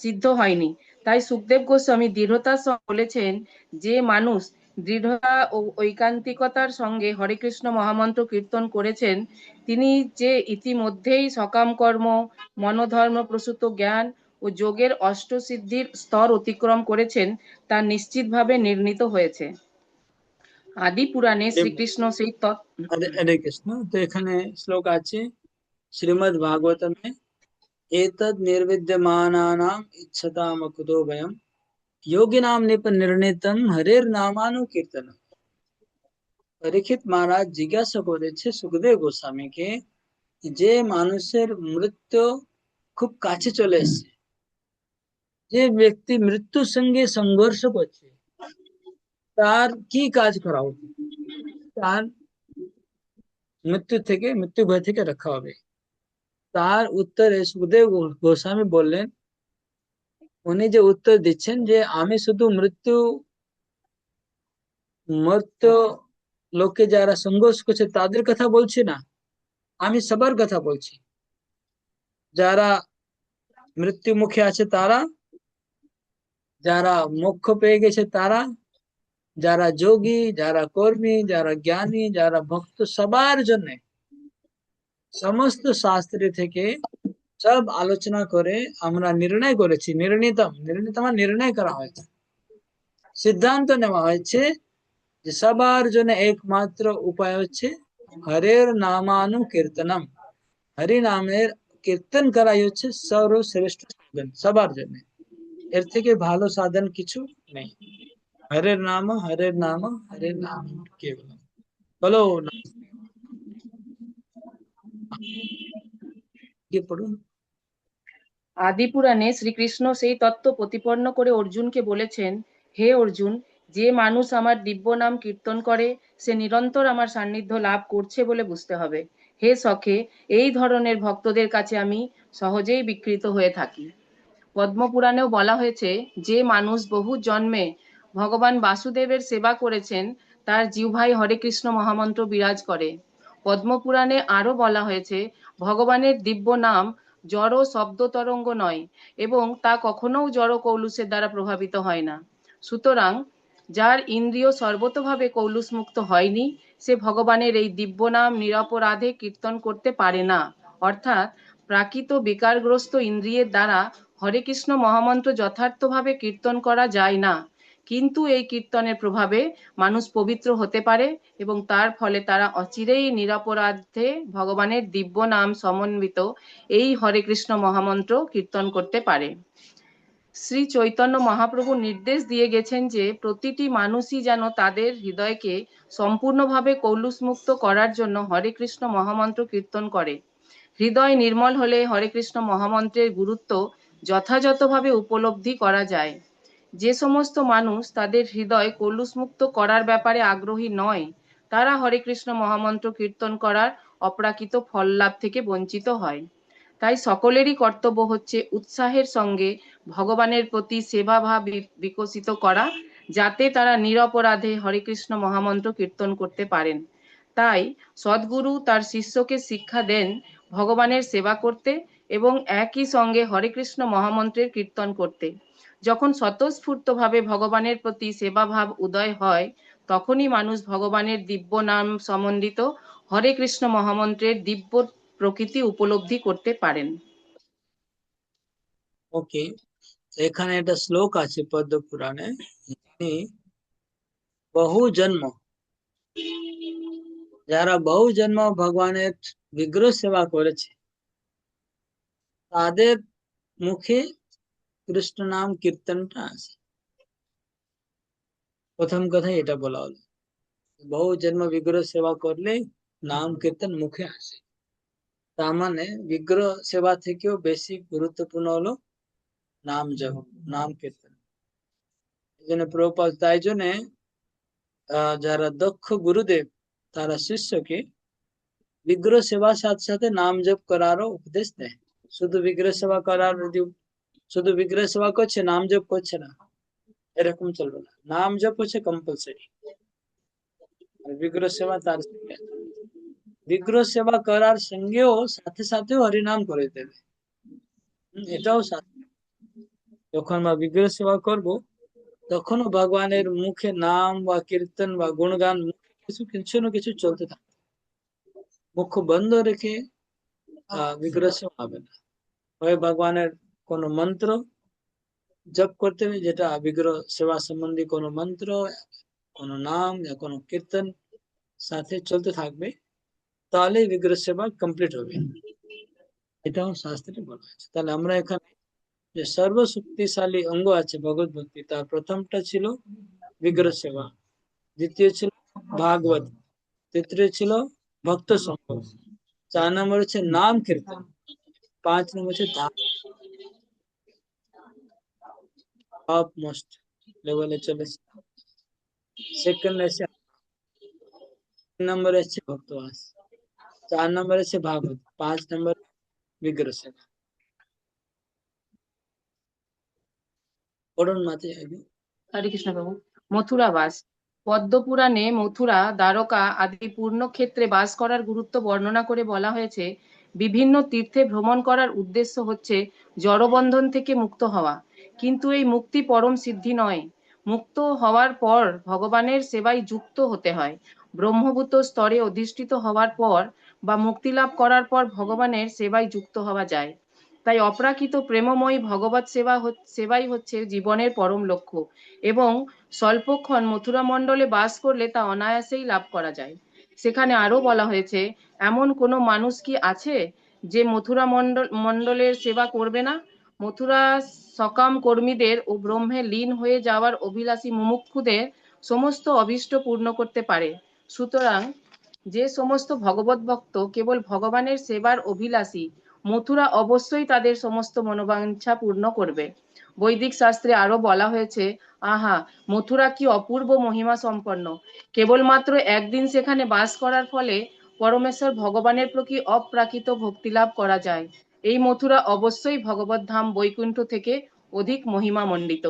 সিদ্ধ হয়নি। তাই সুখদেব গোস্বামী দৃঢ়তার সঙ্গে বলেছেন, যে মানুষ দৃঢ়তা ও ঐকান্তিকতার সঙ্গে হরে কৃষ্ণ মহামন্ত্র কীর্তন করেছেন, তিনি যে ইতিমধ্যেই সকাম কর্ম, মনোধর্ম প্রসূত জ্ঞান ও যোগের অষ্টসিদ্ধির স্তর অতিক্রম করেছেন, তা নিশ্চিতভাবে নির্ণীত হয়েছে। আদি পুরাণে শ্রীকৃষ্ণ সেই হরে হরে কৃষ্ণ। তো এখানে শ্লোক আছে শ্রীমদ্ ভাগবতমে, एतद् निर्विद्यमानानां इच्छतामकुतो भयम् योगिनां निर्णीतम हरेर नामानुकीर्तनम। পরীক্ষিত মহারাজ জিজ্ঞাসা করেছে সুখদেব গোস্বামীকে, যে মানুষের মৃত্যু খুব কাছে চলে এসেছে, যে ব্যক্তি মৃত্যুর সঙ্গে সংঘর্ষ করছে, তার কি কাজ করা উচিত? তার মৃত্যু ভয় থেকে রক্ষা হবে। তার উত্তরে সুখদেব গোস্বামী বললেন, উনি যে উত্তর দিচ্ছেন যে আমি শুধু মর্ত লোকে যারা সংঘর্ষ করছে তাদের কথা বলছি না, আমি সবার কথা বলছি। যারা মৃত্যু মুখে আছে তারা, যারা মোক্ষ পেয়ে গেছে তারা, যারা যোগী, যারা কর্মী, যারা জ্ঞানী, যারা ভক্ত, সবার জন্য সমস্ত শাস্ত্রে থেকে সব আলোচনা করে আমরা নির্ণয় করেছি, নির্ণীতম নির্ণয় করা হয়েছে, সিদ্ধান্ত নেওয়া হয়েছে যে সবার জন্য একমাত্র উপায় হচ্ছে হরের নামানুকীর্তনম। হরি নামের কীর্তন করাই হচ্ছে সর্বশ্রেষ্ঠ সাধন সবার জন্য, এর থেকে ভালো সাধন কিছু নেই। হরের নাম কেবল বলো না। কি পড়ুন। আদি পুরাণে শ্রীকৃষ্ণ সেই তত্ত্ব প্রতিপন্ন করে অর্জুনকে বলেছেন, হে অর্জুন, যে মানুষ আমার দিব্য নাম কীর্তন করে সে নিরন্তর আমার সান্নিধ্য লাভ করছে বলে বুঝতে হবে। হে সখে, এই ধরনের ভক্তদের কাছে আমি সহজেই বিকৃত হয়ে থাকি। পদ্মপুরাণেও বলা হয়েছে, যে মানুষ বহু জন্মে ভগবান বাসুদেবের সেবা করেছেন, তার জিহ্বায় হরে কৃষ্ণ মহামন্ত্র বিরাজ করে। পদ্মপুরাণে আরো বলা হয়েছে, ভগবানের দিব্য নাম জড় শব্দ তরঙ্গ নয়, এবং তা কখনো জড় কৌলুসের দ্বারা প্রভাবিত হয় না। সুতরাং যার ইন্দ্রিয় সর্বতভাবে কৌলুসমুক্ত হয়নি, সে ভগবানের এই দিব্য নাম নিরপরাধে কীর্তন করতে পারে না। অর্থাৎ প্রাকৃত বিকারগ্রস্ত ইন্দ্রিয়ের দ্বারা হরে কৃষ্ণ মহামন্ত্র যথার্থভাবে কীর্তন করা যায় না। কিন্তু এই কীর্তনের প্রভাবে মানুষ পবিত্র হতে পারে এবং তার ফলে তারা অচিরেই নিরপরাধে ভগবানের দিব্য নাম সমন্বিত এই হরে কৃষ্ণ মহামন্ত্র কীর্তন করতে পারে। শ্রী চৈতন্য মহাপ্রভু নির্দেশ দিয়ে গেছেন যে প্রতিটি মানুষই যেন তাদের হৃদয়কে সম্পূর্ণভাবে কৌলুসমুক্ত করার জন্য হরে কৃষ্ণ মহামন্ত্র কীর্তন করে। হৃদয় নির্মল হলে হরে কৃষ্ণ মহামন্ত্রের গুরুত্ব যথাযথভাবে উপলব্ধি করা যায়। যে সমস্ত মানুষ তাদের হৃদয় কলুষমুক্ত করার ব্যাপারে আগ্রহী নয়, তারা হরে কৃষ্ণ মহামন্ত্র কীর্তন করার অপ্রাকৃত ফল লাভ থেকে বঞ্চিত হয়। তাই সকলেরই কর্তব্য হচ্ছে উৎসাহের সঙ্গে ভগবানের প্রতি সেবাভাব বিকশিত করা, যাতে তারা নিরপরাধে হরে কৃষ্ণ মহামন্ত্র কীর্তন করতে পারেন। তাই সদ্গুরু তার শিষ্যকে শিক্ষা দেন ভগবানের সেবা করতে এবং একই সঙ্গে হরে কৃষ্ণ মহামন্ত্রের কীর্তন করতে। যখন স্বতঃস্ফূর্তভাবে ভগবানের প্রতি সেবাভাব উদয় হয়, তখনই মানুষ ভগবানের দিব্য নাম সম্বন্ধিত হরে কৃষ্ণ মহামন্ত্রের দিব্য প্রকৃতি উপলব্ধি করতে পারেন। ওকে, এখানে একটা শ্লোক আছে পদ্ম পুরাণে, যিনি বহু জন্ম, যারা বহু জন্ম ভগবানের বিগ্রহ সেবা করেছে, তাদের মুখে কৃষ্ণ নাম কীর্তনটা আছে। প্রথম কথাই এটা বলা হলো, বহু জন্ম বিগ্রহ সেবা করলে নাম কীর্তন মুখে আসে। তার মানে বিগ্রহ সেবা থেকেও বেশি গুরুত্বপূর্ণ হলো নাম জপ, নাম কীর্তন। এই জন্য প্রভুপাদ, তাই জন্য যারা দক্ষ গুরুদেব তারা শিষ্যকে বিগ্রহ সেবার সাথে সাথে নাম জপ করারও উপদেশ দেয়। শুধু বিগ্রহ সেবা করার, যদি শুধু বিগ্রহ সেবা করছে নাম জপ করছে না, এরকম চলবে না। নাম জপ হচ্ছে কম্পালসারি, আর বিগ্রহ সেবা তার সঙ্গে। বিগ্রহ সেবা করার সঙ্গেও সাথে সাথেও হরিনাম করে দেবে, এটাও সাথে। যখন আমরা বিগ্রহ সেবা করব, তখনও ভগবানের মুখে নাম বা কীর্তন বা গুণগান কিছু কিছু না কিছু চলতে থাকে। মুখ বন্ধ রেখে বিগ্রহ সেবা হবে না। হয় ভগবানের কোনো মন্ত্র জপ করতে হবে, যেটা বিগ্রহ সেবা সম্বন্ধী কোনো মন্ত্র, কোনো নাম या কোনো কীর্তন সাথে চলতে থাকবে, তাহলে বিগ্রহ সেবা কমপ্লিট হবে। এটাও শাস্ত্রে বলা আছে। তাহলে আমরা এখানে যে সর্বশক্তিশালী অঙ্গ আছে ভগবত ভক্তি, তার প্রথমটা ছিল বিগ্রহ সেবা, দ্বিতীয় ছিল ভাগবত, তৃতীয় ছিল ভক্ত সঙ্গ, 4 নম্বর হচ্ছে নাম কীর্তন, 5 নম্বর হচ্ছে টপ মোস্ট লেভেলে চলেছে। সেকেন্ড আছে 3 নম্বর আছে ভক্তবাস, 4 নম্বর আছে ভাগবত, 5 নম্বর বিগ্রহ সেবা। পড়ুন মাতে আগে। হরে কৃষ্ণ প্রভু। মথুরা বাস। পদ্মপুরাণে মথুরা, দ্বারকা আদি পূর্ণক্ষেত্রে বাস করার গুরুত্ব বর্ণনা করে বলা হয়েছে, বিভিন্ন তীর্থে ভ্রমণ করার উদ্দেশ্য হচ্ছে জড়বন্ধন থেকে মুক্ত হওয়া। কিন্তু এই মুক্তি পরম সিদ্ধি নয়। মুক্ত হওয়ার পর ভগবানের সেবায় যুক্ত হতে হয়। ব্রহ্মভূত স্তরে অধিষ্ঠিত হওয়ার পর বা মুক্তি লাভ করার পর ভগবানের সেবায় যুক্ত হওয়া যায়। তাই অপ্রাকৃত প্রেমময়ী ভগবত সেবাই হচ্ছে জীবনের পরম লক্ষ্য এবং স্বল্পক্ষণ মথুরা মণ্ডলে বাস করলে তা অনায়াসেই লাভ করা যায়। সেখানে আরো বলা হয়েছে, এমন কোনো মানুষ কি আছে যে মথুরা মণ্ডলের সেবা করবে না? মথুরা সকাম কর্মীদের ও ব্রহ্মে লীন হয়ে যাওয়ার অভিলাষী মুমুক্ষুদের সমস্ত অভীষ্ট পূর্ণ করতে পারে। সুতরাং যে সমস্ত ভগবত ভক্ত কেবল ভগবানের সেবার অভিলাষী, মথুরা অবশ্যই তাদের সমস্ত মনোবাঞ্ছা পূর্ণ করবে। বৈদিক শাস্ত্রে আরো বলা হয়েছে, আহা, মথুরা কি অপূর্ব মহিমা সম্পন্ন! কেবলমাত্র একদিন সেখানে বাস করার ফলে পরমেশ্বর ভগবানের প্রতি অপ্রাকৃত ভক্তি লাভ করা যায়। এই মথুরা অবশ্যই ভগবত ধাম বৈকুণ্ঠ থেকে অধিক মহিমা মণ্ডিত।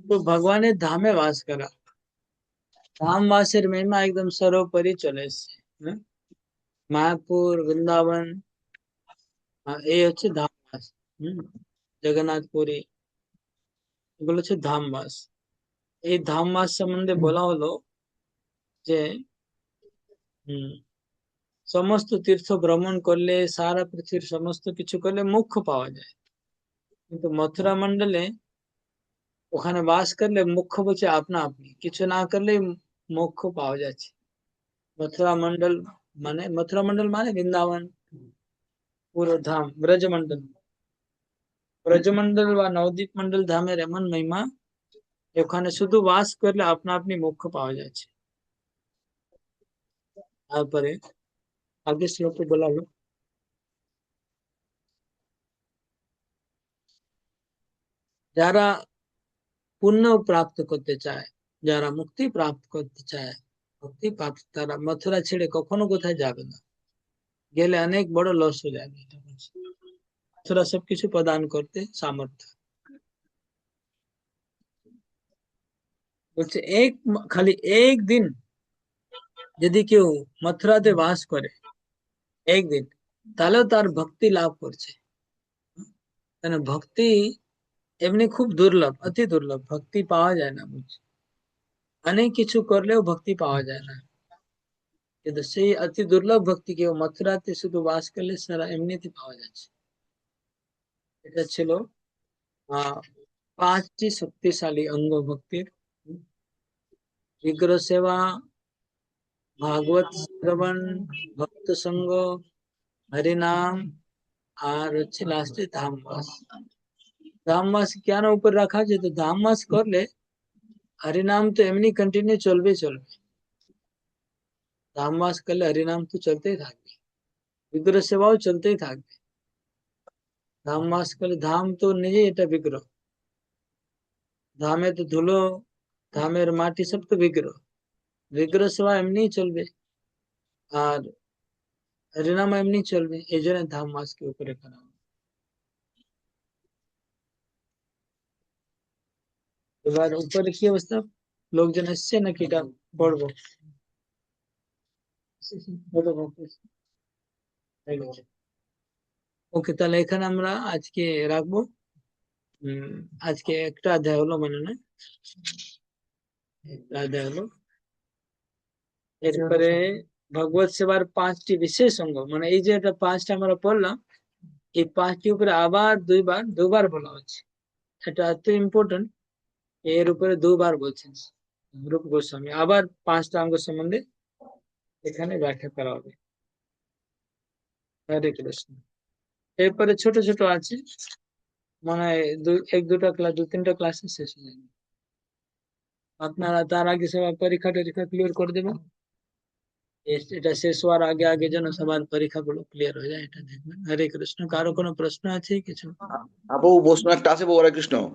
তো ভগবানের ধামে বাস করা, ধাম বাসের মহিমা একদম সর্বোপরি চলে এসছে। মায়াপুর, বৃন্দাবন, এই হচ্ছে ধাম বাস। জগন্নাথ পুরী, এগুলো হচ্ছে ধাম বাস। এই ধাম বাস সম্বন্ধে বলা হলো যে সমস্ত তীর্থ ভ্রমণ করলে, সারা পৃথিবীর সমস্ত কিছু করলে মোক্ষ পাওয়া যায়, কিন্তু মথুরা মন্ডলে ওখানে বাস করলে মোক্ষ বলছে আপনা আপনি, কিছু না করলে মোক্ষ পাওয়া যাচ্ছে। মথুরা মন্ডল মানে বৃন্দাবন, পুরো ধাম ব্রজমন্ডল। ব্রজমন্ডল বা নবদ্বীপ মন্ডল ধামের এমন মহিমা, ওখানে শুধু বাস করলে আপনা আপনি মোক্ষ পাওয়া যাচ্ছে। তারপরে আগে শ্লোকে বলা হলো, যারা পুণ্য প্রাপ্ত করতে চায়, যারা মুক্তি প্রাপ্ত করতে চায়, মুক্তি প্রাপ্ত, তারা মথুরা ছেড়ে কখনো কোথায় যাবে না, গেলে অনেক বড় লস হয়ে যাবে। এটা বলছে। মথুরা সবকিছু প্রদান করতে সামর্থ্য। বলছে খালি একদিন যদি কেউ মথুরাতে বাস করে, একদিন, তাহলেও তার ভক্তি লাভ করছে। কেন ভক্তি এমনি খুব দুর্লভ, অতি দুর্লভ, ভক্তি পাওয়া যায় না। বুঝছে, অনেক কিছু করলেও ভক্তি পাওয়া যায় না, কিন্তু সেই অতি দুর্লভ ভক্তি কেউ মথুরাতে শুধু বাস করলে সারা এমনিতে পাওয়া যাচ্ছে। এটা ছিল আহ 5টি শক্তিশালী অঙ্গ ভক্তির: বিগ্রহ সেবা, ভাগবত শ্রবণ, ভক্ত সঙ্গ, হরিনাম, আর হচ্ছে লাস্টে ধামবাস। ধামবাস কেন উপর রাখা আছে? তো ধামবাস করলে হরিনাম তো এমনি কন্টিনিউ চলবে। ধামবাস করলে হরিনাম তো চলতেই থাকবে, বিগ্রহ সেবাও চলতেই থাকবে। ধামবাস করলে, ধাম তো নিজেই এটা বিগ্রহ, ধামে তো ধুলো, ধামের মাটি সব তো বিগ্রহ। বিগ্রহ সেবা এমনি চলবে, আর হরিনাম এমনি চলবে, এই জন্য ধামবাসকে উপরে করা হবে। এবার উপরে কি অবস্থা, লোকজন এসছে নাকি এটা পড়বো? ওকে, তাহলে এখানে আমরা আজকে রাখবো। আজকে একটা অধ্যায় হলো, মানে না, একটা অধ্যায় হলো। এরপরে ভগবত সেবার 5টি বিশেষ অঙ্গ, মানে এই যে এটা 5টা আমরা পড়লাম, এই 5টি উপরে আবার দুবার বলা হচ্ছে। এটা এত ইম্পর্টেন্ট, এর উপরে 2বার বলছেন রূপ গোস্বামী। আবার 5টা অঙ্গ সম্বন্ধে এখানে ব্যাখ্যা করা হবে। হরে কৃষ্ণ। এরপরে ছোট ছোট আছে, মানে দু 3টা ক্লাসে শেষ হয়ে যাবে। আপনারা তার আগে সবার পরীক্ষা টরীক্ষা ক্লিয়ার করে দেবেন। এটা শেষ হওয়ার আগে আগে যেন সবার পরীক্ষাগুলো ক্লিয়ার হয়ে যায়, এটা দেখবেন। হরে কৃষ্ণ। কারো কোনো প্রশ্ন আছে কিছু? আপু বসুন, একটা আছে, হরে কৃষ্ণ।